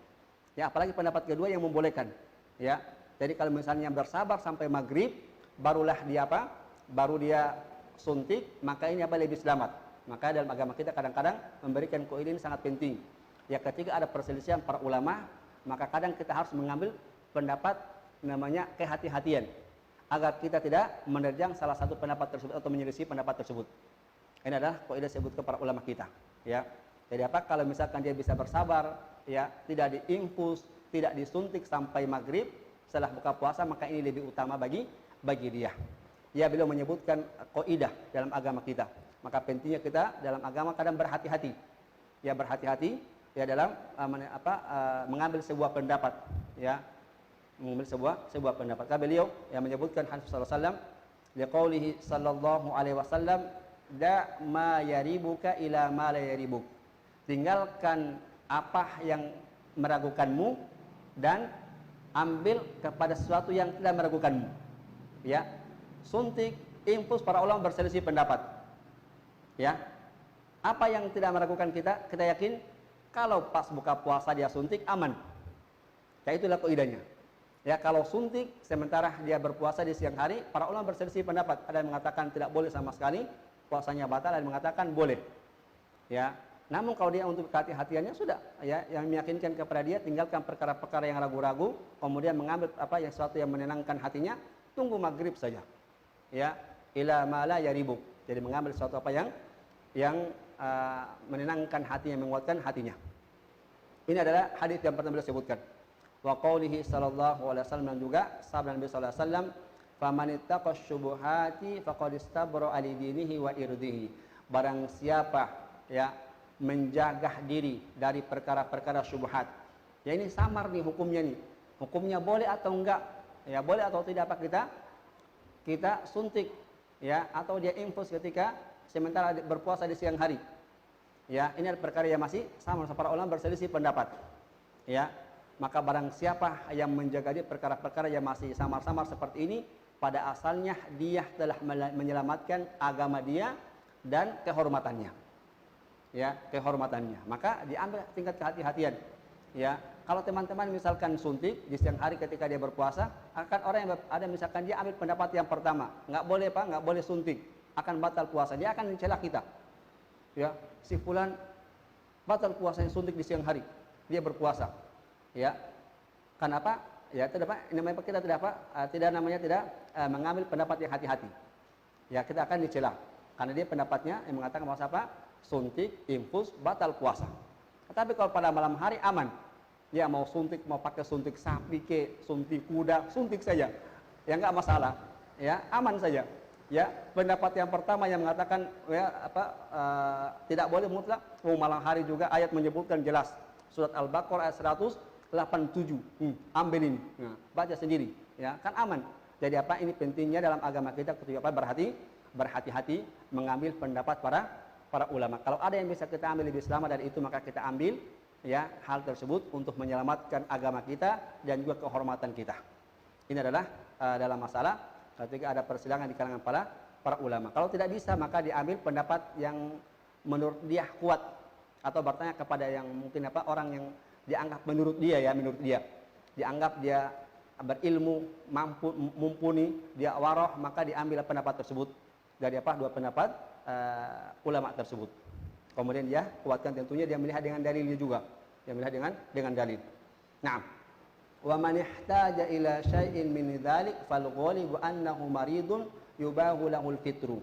Ya, apalagi pendapat kedua yang membolehkan. Ya. Jadi kalau misalnya bersabar sampai maghrib barulah dia apa? Baru dia suntik, maka ini apa? Lebih selamat. Maka dalam agama kita kadang-kadang memberikan kaidah ini sangat penting. Ya, ketika ada perselisihan para ulama, maka kadang kita harus mengambil pendapat namanya kehati-hatian agar kita tidak menerjang salah satu pendapat tersebut atau menyelisih pendapat tersebut. Ini adalah kaidah disebutkan para ulama kita, ya. Jadi apa? Kalau misalkan dia bisa bersabar, ya, tidak diinfus, tidak disuntik sampai maghrib setelah buka puasa, maka ini lebih utama bagi dia. Ya, beliau menyebutkan kaidah dalam agama kita. Maka pentingnya kita dalam agama kadang berhati-hati. Ya, berhati-hati ya dalam mengambil sebuah pendapat, ya, mengambil sebuah pendapat. Karena beliau yang menyebutkan hadis sallallahu alaihi wasallam, liqaulihi sallallahu alaihi wasallam, da ma yaribuka ila ma la yaribuk. tinggalkan apa yang meragukanmu dan ambil kepada sesuatu yang tidak meragukanmu. Ya, suntik, infus, para ulama berselisih pendapat. Ya, apa yang tidak meragukan kita, kita yakin kalau pas buka puasa dia suntik aman. Ya, itulah kaidahnya. Ya, kalau suntik sementara dia berpuasa di siang hari, para ulama berselisih pendapat. Ada yang mengatakan tidak boleh sama sekali, puasanya batal, ada yang mengatakan boleh. Ya, namun kalau dia untuk kehati-hatiannya sudah, ya, yang meyakinkan kepada dia tinggalkan perkara-perkara yang ragu-ragu, kemudian mengambil apa yang sesuatu yang menenangkan hatinya, tunggu maghrib saja. Ya, ila mala yaribuk. Jadi mengambil sesuatu apa yang menenangkan hatinya, menguatkan hatinya. Ini adalah hadis yang pertama beliau sebutkan. Wa qaulihi sallallahu alaihi wasallam, dan juga sabda Nabi sallallahu alaihi wasallam, "Famanittaqash syubuhati faqad istabra ali dinihi wa irdihi." Barang siapa ya menjaga diri dari perkara-perkara syubhat. Ya, ini samar nih hukumnya nih. Hukumnya boleh atau enggak? Ya, boleh atau tidak apa kita suntik ya, atau dia infus ketika sementara berpuasa di siang hari. Ya, ini adalah perkara yang masih sama, para ulama berselisih pendapat. Ya, maka barang siapa yang menjaga diri perkara-perkara yang masih samar-samar seperti ini, pada asalnya dia telah menyelamatkan agama dia dan kehormatannya. Ya, kehormatannya. Maka diambil tingkat kehati-hatian. Ya, kalau teman-teman misalkan suntik di siang hari ketika dia berpuasa, akan orang yang ada misalkan dia ambil pendapat yang pertama, nggak boleh Pak, nggak boleh suntik, akan batal puasa. Dia akan mencela kita. Ya, si fulan batal puasanya suntik di siang hari, dia berpuasa. Ya, kenapa? Ya, tidak Pak, namanya kita tidak apa? Tidak mengambil pendapat yang hati-hati. Ya, kita akan dicela karena dia pendapatnya yang mengatakan bahwa apa? Suntik, infus, batal puasa. Tetapi kalau pada malam hari aman, dia mau suntik, mau pakai suntik sapi ke, suntik kuda, suntik saja, ya nggak masalah, ya aman saja. Ya, pendapat yang pertama yang mengatakan ya tidak boleh mutlak, malam hari juga ayat menyebutkan jelas, surat Al-Baqarah ayat 187, ambil ini, nah, baca sendiri, ya kan aman. Jadi apa ini pentingnya dalam agama kita ketika berhati-hati mengambil pendapat para ulama. Kalau ada yang bisa kita ambil lebih selamat dari itu, maka kita ambil ya hal tersebut untuk menyelamatkan agama kita dan juga kehormatan kita. Ini adalah dalam masalah ketika ada persidangan di kalangan para ulama. Kalau tidak bisa, maka diambil pendapat yang menurut dia kuat, atau bertanya kepada yang mungkin orang yang dianggap menurut dia dianggap dia berilmu, mumpuni, dia waroh, maka diambil pendapat tersebut dari dua pendapat ulama tersebut. Kemudian dia kuatkan, tentunya dia melihat dengan dalilnya juga. Dia melihat dengan dalil. Naam. Wa man ihtaja ila syai'in min dzalik fal ghalibu annahu maridun yubahu lahul fitru.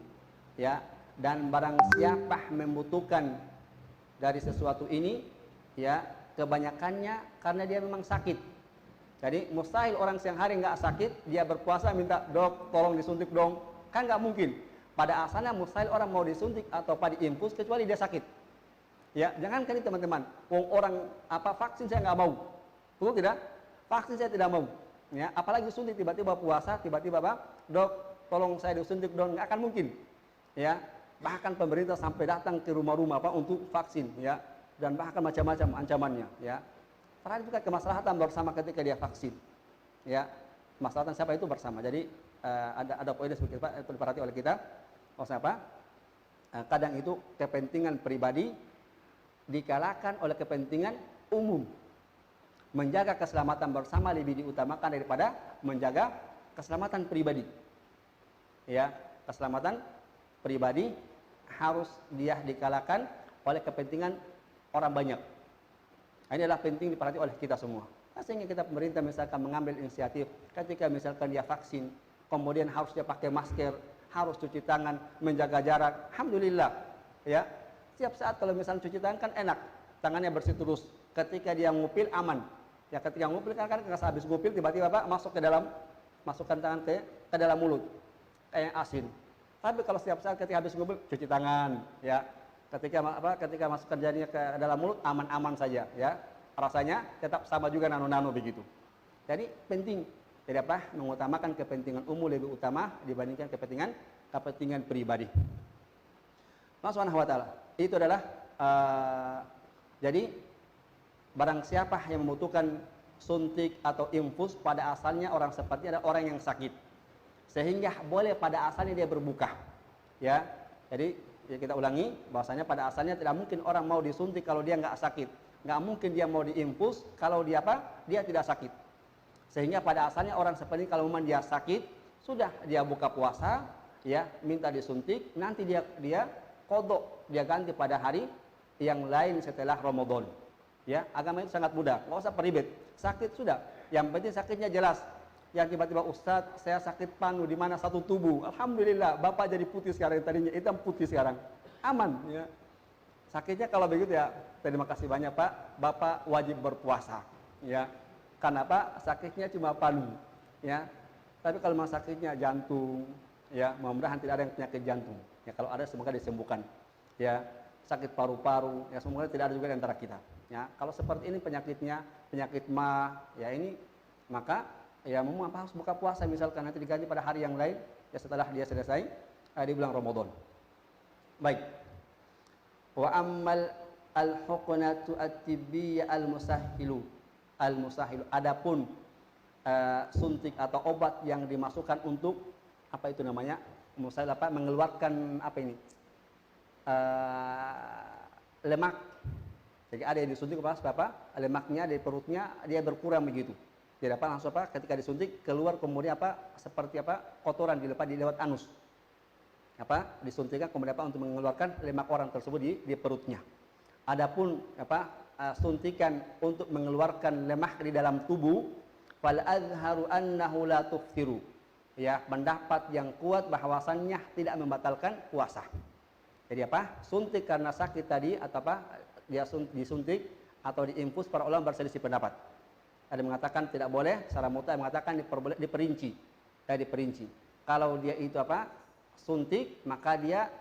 Ya, dan barang siapa membutuhkan dari sesuatu ini, ya, kebanyakannya karena dia memang sakit. Jadi mustahil orang siang hari nggak sakit, dia berpuasa minta, "Dok, tolong disuntik dong." Kan nggak mungkin. Pada asalnya mustahil orang mau disuntik atau diinfus kecuali dia sakit. Ya, jangankan ini teman-teman, orang vaksin saya nggak mau, betul tidak? Vaksin saya tidak mau. Ya, apalagi suntik tiba-tiba puasa, tiba-tiba "Dok, tolong saya disuntik dong." Nggak akan mungkin. Ya, bahkan pemerintah sampai datang ke rumah-rumah untuk vaksin, ya, dan bahkan macam-macam ancamannya. Ya, padahal itu kan kemaslahatan bersama ketika dia vaksin. Ya, kemaslahatan siapa itu bersama. Jadi ada poin seperti itu diperhati oleh kita. Kadang itu kepentingan pribadi dikalahkan oleh kepentingan umum. Menjaga keselamatan bersama lebih diutamakan daripada menjaga keselamatan pribadi. Ya, keselamatan pribadi harus dia dikalahkan oleh kepentingan orang banyak. Ini adalah penting diperhati oleh kita semua. Sehingga kita pemerintah misalkan mengambil inisiatif ketika misalkan dia vaksin, kemudian harus dia pakai masker, harus cuci tangan, menjaga jarak. Alhamdulillah, ya. Setiap saat kalau misalnya cuci tangan kan enak, tangannya bersih terus. Ketika dia ngupil aman. Ya, ketika ngupil kan habis ngupil tiba-tiba masuk ke dalam, masukkan tangan ke dalam mulut kayak asin. Tapi kalau setiap saat ketika habis ngupil cuci tangan, ya. Ketika masukkan jarinya ke dalam mulut aman-aman saja, ya. Rasanya tetap sama juga nano-nano begitu. Jadi penting mengutamakan kepentingan umum lebih utama dibandingkan kepentingan pribadi. Allah Subhanahu wa taala. Itu adalah Jadi barang siapa yang membutuhkan suntik atau infus, pada asalnya orang seperti ada orang yang sakit, sehingga boleh pada asalnya dia berbuka. Ya, jadi ya kita ulangi bahwasanya pada asalnya tidak mungkin orang mau disuntik kalau dia nggak sakit, nggak mungkin dia mau diinfus kalau dia dia tidak sakit. Sehingga pada asalnya orang seperti ini kalau memang dia sakit, sudah dia buka puasa, ya minta disuntik, nanti dia kodok, dia ganti pada hari yang lain setelah Ramadan. Ya, agama itu sangat mudah, nggak usah peribet. Sakit sudah, yang penting sakitnya jelas. Yang tiba-tiba Ustadz, saya sakit panu di mana satu tubuh. Alhamdulillah, Bapak jadi putih sekarang, tadinya hitam putih sekarang. Aman, ya. Sakitnya kalau begitu ya, terima kasih banyak Pak, Bapak wajib berpuasa. Ya, karena Pak sakitnya cuma panu. Ya, tapi kalau memang sakitnya jantung, ya mudah-mudahan tidak ada yang penyakit jantung. Ya, kalau ada semoga disembuhkan. Ya, sakit paru-paru, ya semoga tidak ada juga di antara kita. Ya, kalau seperti ini penyakitnya, penyakit ya ini, maka ya memang harus buka puasa misalkan nanti diganti pada hari yang lain, ya setelah dia selesai di bulan Ramadan. Baik. Wa ammal al-huqnatu at-tibbiyya al-musahhilu. Adapun suntik atau obat yang dimasukkan untuk apa itu namanya? Mengeluarkan apa ini? Lemak. Jadi ada yang disuntik apa? Lemaknya di perutnya dia berkurang begitu. Tidak apa langsung ketika disuntik keluar kemudian seperti kotoran dilewat anus. Disuntikkan kemudian untuk mengeluarkan lemak orang tersebut di perutnya. Adapun suntikan untuk mengeluarkan lemak di dalam tubuh, fal azharu annahu la tuftiru. Ya, pendapat yang kuat bahwasannya tidak membatalkan puasa. Jadi suntik karena sakit tadi atau dia disuntik atau diinfus, para ulama berselisih pendapat. Ada mengatakan tidak boleh, secara mutlak mengatakan diperinci. Kalau dia itu suntik, maka dia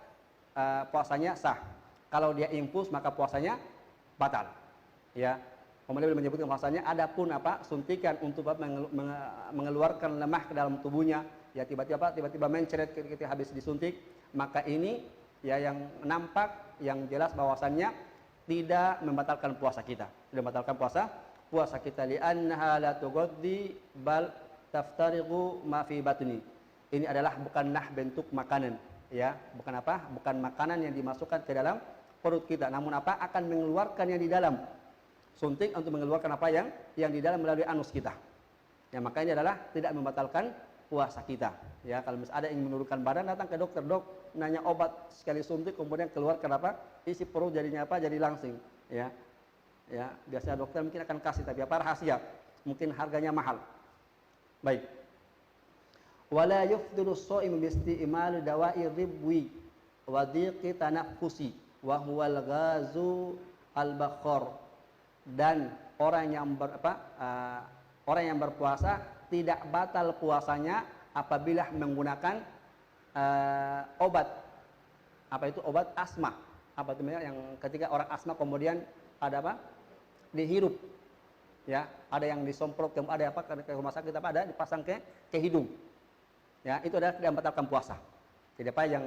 puasanya sah. Kalau dia infus, maka puasanya batal. Ya. Kemudian beliau menyebutkan bahwasanya adapun suntikan untuk mengeluarkan lemak ke dalam tubuhnya, ya tiba-tiba mencret ketika habis disuntik, maka ini ya yang nampak, yang jelas bahwasannya tidak membatalkan puasa kita. Tidak membatalkan puasa kita, li'annaha la tughaddi bal taftariqu ma fi batni. Ini adalah bukanlah bentuk makanan, ya, bukan makanan yang dimasukkan ke dalam perut kita, namun akan mengeluarkan yang di dalam. Suntik untuk mengeluarkan yang di dalam melalui anus kita. Ya, maka ini adalah tidak membatalkan puasa kita. Ya, kalau misalnya ada yang menurunkan badan, datang ke dokter, dok, nanya obat sekali suntik kemudian keluarkan isi perut jadinya jadi langsing. Ya, ya biasanya dokter mungkin akan kasih, tapi rahasia, mungkin harganya mahal. Baik. Wala yufdiru shaim bi isti'mal dawa'i ribwi wa dhiqi tanaffusi wa huwal ghazu al-bakhar. Dan orang yang berpuasa tidak batal puasanya apabila menggunakan obat. Obat asma. Yang ketika orang asma kemudian ada dihirup. Ya, ada yang disemprot, ada ke rumah sakit ada dipasang ke hidung. Ya, itu adalah tidak membatalkan puasa. Jadi yang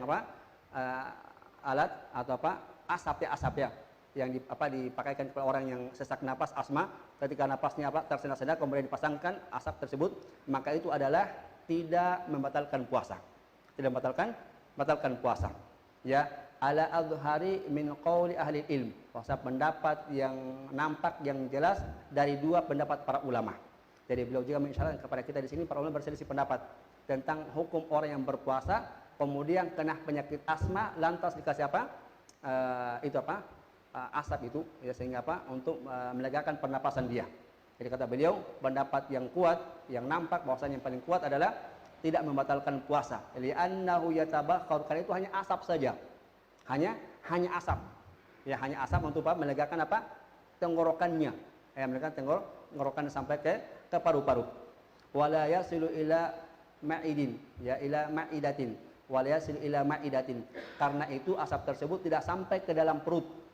alat atau asap yang dipakaikan kepada orang yang sesak napas asma, ketika napasnya tersendat-sendat kemudian dipasangkan asap tersebut, maka itu adalah tidak membatalkan puasa. Tidak membatalkan puasa. Ya, ala azhari min qauli ahli ilm. Puasa pendapat yang nampak, yang jelas dari dua pendapat para ulama. Jadi beliau juga mengisyaratkan kepada kita di sini para ulama berselisih pendapat tentang hukum orang yang berpuasa kemudian kena penyakit asma lantas dikasih asap itu, ya, sehingga untuk melegakan pernapasan dia. Jadi kata beliau pendapat yang kuat, yang nampak bahwasanya yang paling kuat adalah tidak membatalkan puasa. Li'annahu yatabakhkhar, karena itu hanya asap saja. Hanya asap. Ya, hanya asap untuk melegakan tenggorokannya. Ya, melegakan tenggorokan sampai ke paru-paru. Wala yasilu ila ma'idin, ya ila ma'idatin. Wala yasilu ila ma'idatin. Karena itu asap tersebut tidak sampai ke dalam perut.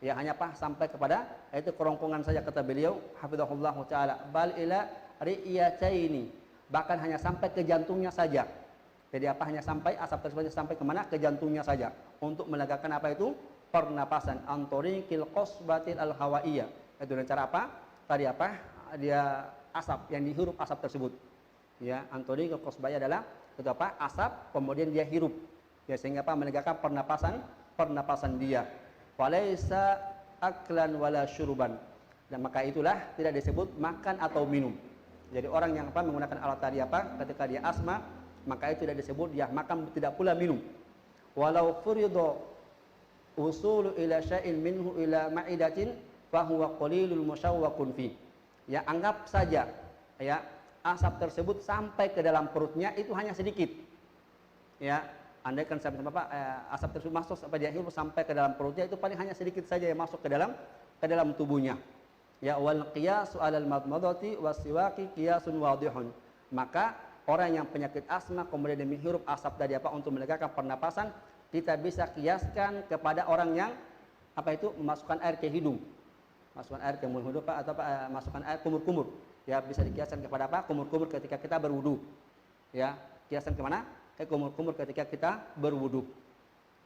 Ya, hanya sampai kepada itu kerongkongan saja, kata beliau hafizahullah taala. Bal ila ri'yataini, bahkan hanya sampai ke jantungnya saja. Jadi hanya sampai asap tersebut sampai ke mana? Ke jantungnya saja untuk melegakan pernapasan antorikil qasbatil al hawaiyah. Itu dengan cara apa? Tadi apa? Dia asap yang dihirup asap tersebut. Ya, antorikil qasbaya adalah itu apa? Asap kemudian dia hirup. Ya, sehingga apa? Menegakkan pernapasan dia. Walaisa aklan wala syurban. Dan maka itulah tidak disebut makan atau minum. Jadi orang yang apa menggunakan alat tadi apa ketika dia asma, maka itu tidak disebut dia makan, tidak pula minum. Walau furidu usulu ila syai'in minhu ila ma'idatin fa huwa qalilul musyawwaqun fi. Ya, anggap saja ya asap tersebut sampai ke dalam perutnya itu hanya sedikit. Ya, andaikan sampai apa asap tersebut masuk sampai dia hirup sampai ke dalam perutnya itu paling hanya sedikit saja yang masuk ke dalam tubuhnya. Ya, wal qiyasu 'alal madmadati wasiwaki qiyasun wadihun. Maka orang yang penyakit asma kemudian dia menghirup asap tadi apa untuk menegakkan pernapasan, kita bisa kiaskan kepada orang yang apa itu memasukkan air ke hidung. Masukkan air ke mulut atau apa, masukkan air kumur-kumur. Ya, bisa dikiaskan kepada apa? Kumur-kumur ketika kita berwudu. Ya, kiaskan ke mana? Ke kumur-kumur ketika kita berwudu.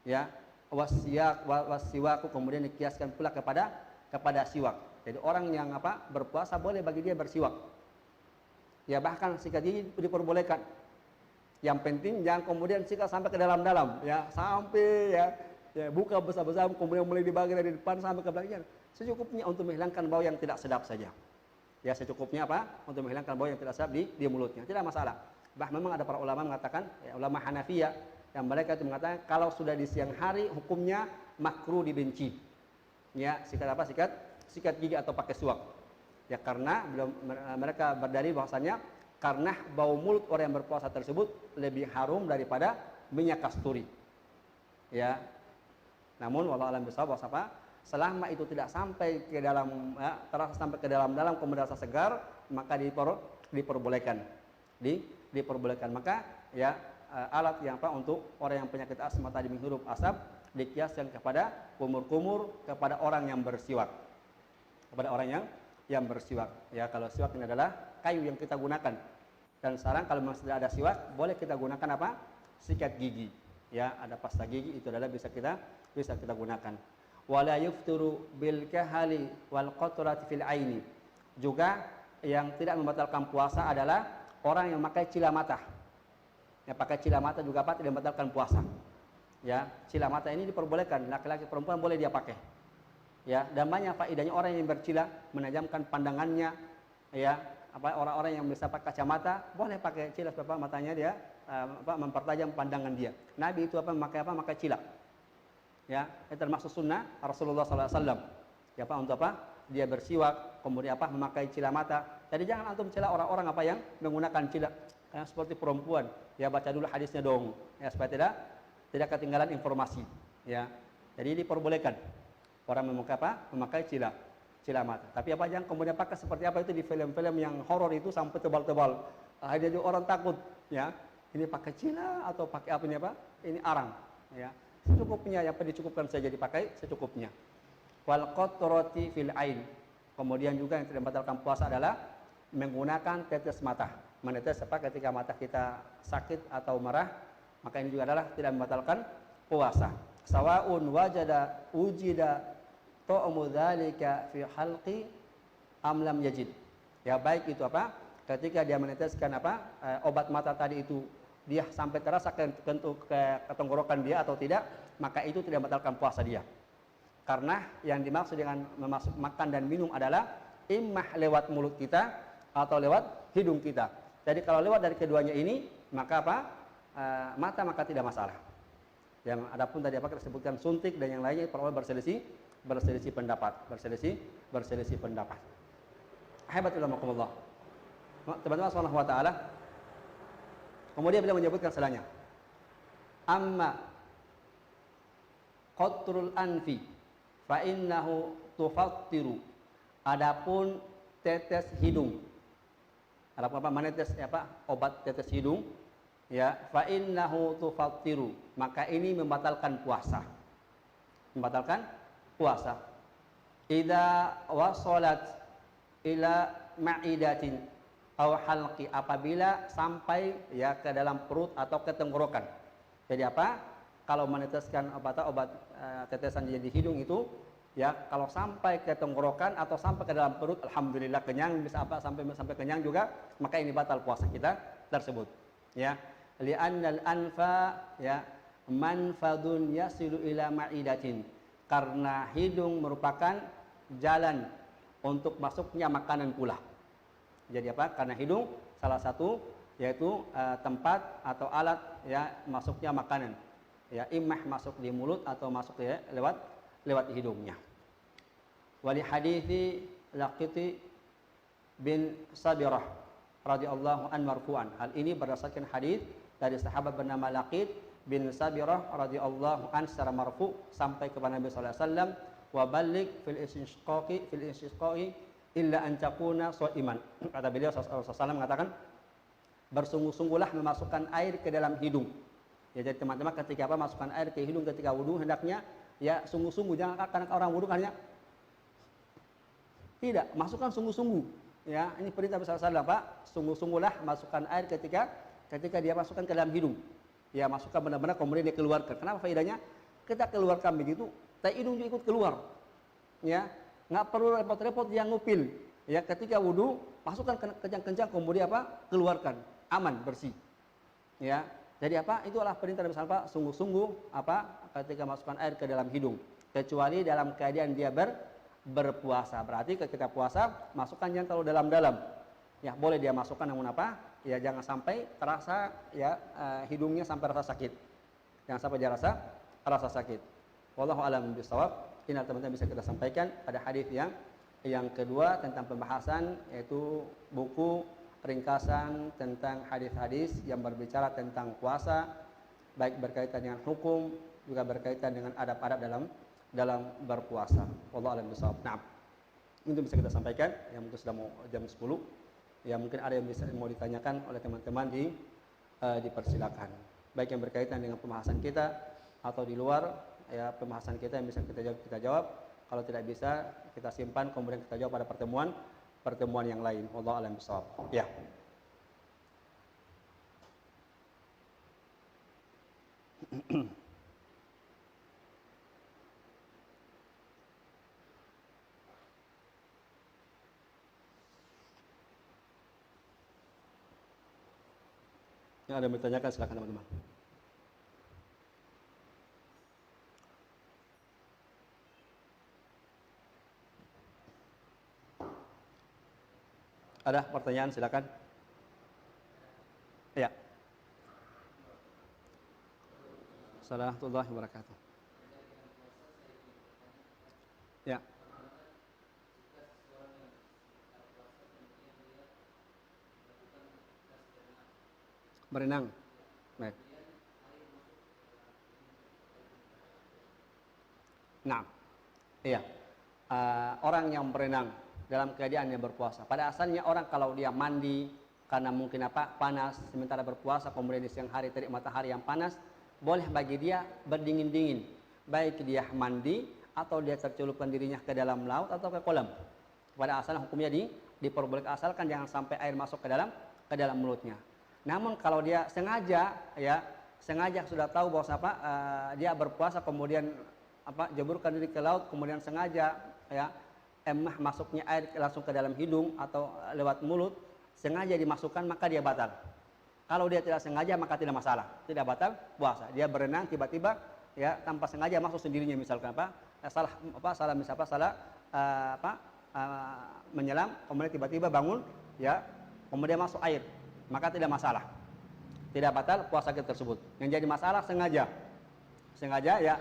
Ya, wasiwaku kemudian dikiaskan pula kepada siwak. Jadi orang yang apa berpuasa boleh bagi dia bersiwak. Ya, bahkan sikat gigi diperbolehkan. Yang penting jangan kemudian sikat sampai ke dalam-dalam, ya, sampai ya buka besar-besar kemudian mulai dibagi dari depan sampai ke belakang. Secukupnya untuk menghilangkan bau yang tidak sedap saja. Ya, secukupnya apa? Untuk menghilangkan bau yang tidak sedap di mulutnya. Tidak masalah. Memang ada para ulama mengatakan, ya, ulama Hanafiyah yang mereka itu mengatakan kalau sudah di siang hari hukumnya makruh dibenci. Ya, sikat apa? Sikat gigi atau pakai siwak. Ya, karena mereka berdalil bahwasanya karena bau mulut orang yang berpuasa tersebut lebih harum daripada minyak kasturi. Ya. Namun wallahu alam bisawab apa? Selama itu tidak sampai ke dalam terasa sampai ke dalam kemudian rasa segar, maka diperbolehkan. Diperbolehkan. Maka ya alat yang apa untuk orang yang penyakit asma tadi menghirup asap dikiaskan kepada kumur-kumur kepada orang yang bersiwak. Kepada orang yang bersiwak. Ya, kalau siwak ini adalah kayu yang kita gunakan. Dan sekarang kalau memang tidak ada siwak, boleh kita gunakan apa? Sikat gigi. Ya, ada pasta gigi itu adalah bisa kita gunakan. Wala yufturu bil kahali wal qatrati fil aini. Juga yang tidak membatalkan puasa adalah orang yang memakai cila mata. Yang pakai cila mata juga apa? Tidak membatalkan puasa. Ya, cila mata ini diperbolehkan, laki-laki perempuan boleh dia pakai. Ya, dan banyak faedahnya orang yang bercila menajamkan pandangannya. Ya, apa orang-orang yang bisa pakai kacamata boleh pakai cila supaya matanya dia mempertajam pandangan dia. Nabi itu memakai cila. Ya, itu termasuk sunnah Rasulullah SAW. Ya, untuk apa? Dia bersiwak, kemudian memakai cila mata. Jadi jangan antum cela orang-orang yang menggunakan cila seperti perempuan. Ya, baca dulu hadisnya dong. Ya, supaya tidak ketinggalan informasi. Ya, jadi diperbolehkan orang memakai cila mata. Tapi jangan kemudian pakai seperti apa itu di film-film yang horor itu sampai tebal-tebal. Akhirnya juga orang takut, ya. Ini pakai cila atau pakai apa ini Ini arang, ya. Secukupnya, yang dicukupkan saja dipakai secukupnya. Wal qatrati fil ain. Kemudian juga yang tidak membatalkan puasa adalah menggunakan tetes mata. Menetes ketika mata kita sakit atau merah, maka ini juga adalah tidak membatalkan puasa. Sawaun ujida ta'mu dzalika fi halqi am lam yajid. Ya, baik itu ketika dia meneteskan obat mata tadi itu dia sampai terasa ke tenggorokan dia atau tidak, maka itu tidak membatalkan puasa dia. Karena yang dimaksud dengan makan dan minum adalah imah lewat mulut kita atau lewat hidung kita. Jadi kalau lewat dari keduanya ini, maka mata maka tidak masalah. Yang adapun tadi kita sebutkan suntik dan yang lainnya para ulama berselisih pendapat. Hebat ulama. Teman-teman subhanahu wa ta'ala. Kemudian beliau menyebutkan selanjutnya. Amma qatrul anfi fa innahu tufattiru. Adapun tetes hidung. Menetes obat tetes hidung, ya, fa innahu tufattiru, maka ini membatalkan puasa. Idza wasalat ila ma'idatin aw halqi, apabila sampai ya ke dalam perut atau ke tenggorokan. Jadi kalau meneteskan obat tetesan di hidung itu, ya kalau sampai ke tenggorokan atau sampai ke dalam perut, alhamdulillah kenyang, bisa sampai kenyang juga, maka ini batal puasa kita tersebut. Ya, li'annal anfa ya manfadun yasilu ila ma'idatin, karena hidung merupakan jalan untuk masuknya makanan pula. Jadi apa? Karena hidung salah satu yaitu tempat atau alat ya masuknya makanan. Ya, imah masuk di mulut atau masuk ya lewat hidungnya. Wali hadithi Laqiti bin Sabirah radhiyallahu an marfu'an. Hal ini berdasarkan hadis dari sahabat bernama Laqit bin Sabirah radhiyallahu an secara marfu sampai kepada Nabi sallallahu alaihi wasallam, wa balligh fil istisqa'i illa an takuna sha'iman. Kata beliau sallallahu alaihi wasallam mengatakan, bersungguh-sungguhlah memasukkan air ke dalam hidung. Ya, jadi teman-teman ketika masukkan air ke hidung ketika wudu hendaknya ya sungguh-sungguh, jangan karena orang wudu hanya tidak, masukkan sungguh-sungguh. Ya, ini perintah besar salah Pak, sungguh-sungguhlah masukkan air ketika dia masukkan ke dalam hidung. Ya, masukkan benar-benar kemudian dia keluarkan. Kenapa faedahnya? Kita keluarkan begitu, hidung juga ikut keluar. Ya, nggak perlu repot-repot yang ngupil. Ya, ketika wudu masukkan kencang-kencang kemudian keluarkan, aman, bersih. Ya, jadi itulah perintah besar Pak, sungguh-sungguh ketika masukkan air ke dalam hidung, kecuali dalam keadaan dia berpuasa. Berarti ketika puasa masukkan jangan terlalu dalam-dalam. Ya, boleh dia masukkan namun ya jangan sampai terasa ya hidungnya sampai rasa sakit. Jangan sampai dia rasa sakit. Wallahu a'lam bishawab. Ini teman-teman bisa kita sampaikan pada hadis yang kedua tentang pembahasan, yaitu buku ringkasan tentang hadis-hadis yang berbicara tentang puasa, baik berkaitan dengan hukum juga berkaitan dengan adab-adab dalam berpuasa. Wallahu a'lam bishawab. Nah, itu bisa kita sampaikan. Yang mungkin sudah mau jam 10. Ya, mungkin ada yang bisa mau ditanyakan oleh teman-teman dipersilakan. Baik yang berkaitan dengan pembahasan kita atau di luar ya pembahasan kita yang bisa kita jawab. Kalau tidak bisa kita simpan kemudian kita jawab pada pertemuan yang lain. Wallahu a'lam bishawab. Ya. Yang ada yang bertanyakan silakan teman-teman. Ada pertanyaan silakan. Ya. Assalamualaikum warahmatullahi wabarakatuh. Ya. Berenang. Baik. Nah, iya. Orang yang berenang dalam keadaan yang berpuasa. Pada asalnya orang kalau dia mandi karena mungkin panas sementara berpuasa, kemudian di siang hari terik matahari yang panas, boleh bagi dia berdingin-dingin. Baik dia mandi atau dia tercelupkan dirinya ke dalam laut atau ke kolam. Pada asalnya hukumnya diperbolehkan asalkan jangan sampai air masuk ke dalam mulutnya. Namun kalau dia sengaja sudah tahu bahwa dia berpuasa kemudian jeburkan diri ke laut kemudian sengaja emah masuknya air langsung ke dalam hidung atau lewat mulut, sengaja dimasukkan maka dia batal. Kalau dia tidak sengaja maka tidak masalah, tidak batal puasa. Dia berenang tiba-tiba ya tanpa sengaja masuk sendirinya misalkan menyelam kemudian tiba-tiba bangun ya kemudian masuk air, maka tidak masalah. Tidak batal puasa kita tersebut. Yang jadi masalah sengaja ya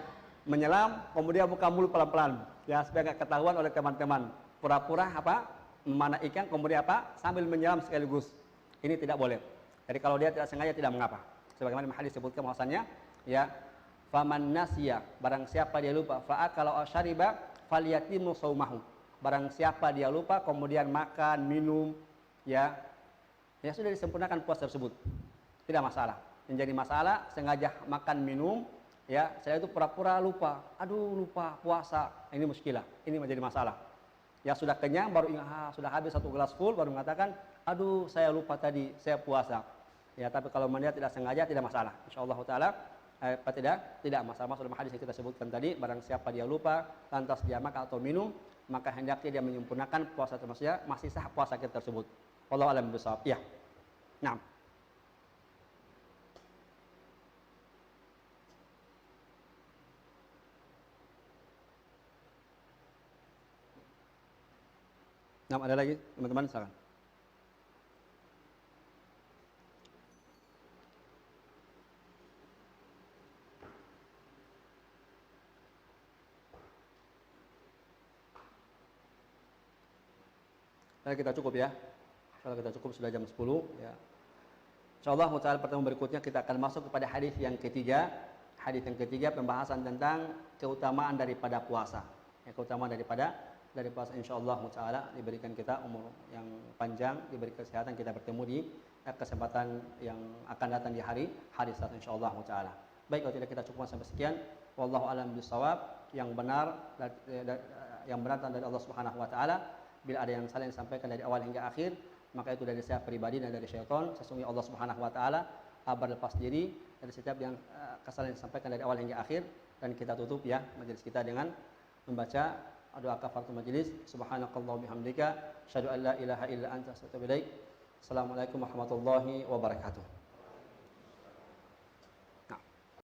menyelam kemudian buka mulut pelan-pelan ya supaya nggak ketahuan oleh teman-teman. Pura-pura memanah ikan kemudian sambil menyelam sekaligus. Ini tidak boleh. Jadi kalau dia tidak sengaja tidak mengapa. Sebagaimana hadis disebutkan bahwasannya ya faman nasiya, barang siapa dia lupa, fa'akala aw syariba falyatimu shaumahu. Barang siapa dia lupa kemudian makan, minum ya sudah disempurnakan puasa tersebut. Tidak masalah. Yang jadi masalah sengaja makan, minum ya, setelah itu pura-pura lupa. Aduh, lupa puasa. Ini muskilah. Ini menjadi masalah. Ya sudah kenyang baru ingat, sudah habis 1 gelas full baru mengatakan, "Aduh, saya lupa tadi, saya puasa." Ya, tapi kalau dia tidak sengaja tidak masalah. Insyaallah taala Apa tidak? Tidak masalah. Masuk dalam hadis yang kita sebutkan tadi, barang siapa dia lupa lantas dia makan atau minum, maka hendaknya dia menyempurnakan puasa termasuknya masih sah puasa kita tersebut. Wallahu a'lam bishawab. Ya. Nah. Nah, ada lagi teman-teman silakan. Kita cukup ya. Kalau kita cukup sudah jam 10 ya. Insyaallah ta'ala pertemuan berikutnya kita akan masuk kepada hadis yang ketiga. Hadis yang ketiga pembahasan tentang keutamaan daripada puasa. Ya, keutamaan daripada puasa insyaallah ta'ala diberikan kita umur yang panjang, diberi kesehatan, kita bertemu di kesempatan yang akan datang di hari satu insyaallah ta'ala. Baik, kalau tidak kita cukupkan sampai sekian. Wallahu a'lam bishawab. Yang benar dari Allah Subhanahu wa taala. Bila ada yang salah yang disampaikan dari awal hingga akhir, maka itu dari saya pribadi dan dari syaitan. Sesungguhnya Allah Subhanahu wa taala berlepas diri dari setiap yang kesalahan yang disampaikan dari awal hingga akhir. Dan kita tutup ya majelis kita dengan membaca doa kafaratul majelis. Subhanakallahumma bihamdika asyhadu an la ilaha illa anta astaghfiruka wa atubu ilaik. Assalamualaikum warahmatullahi wabarakatuh.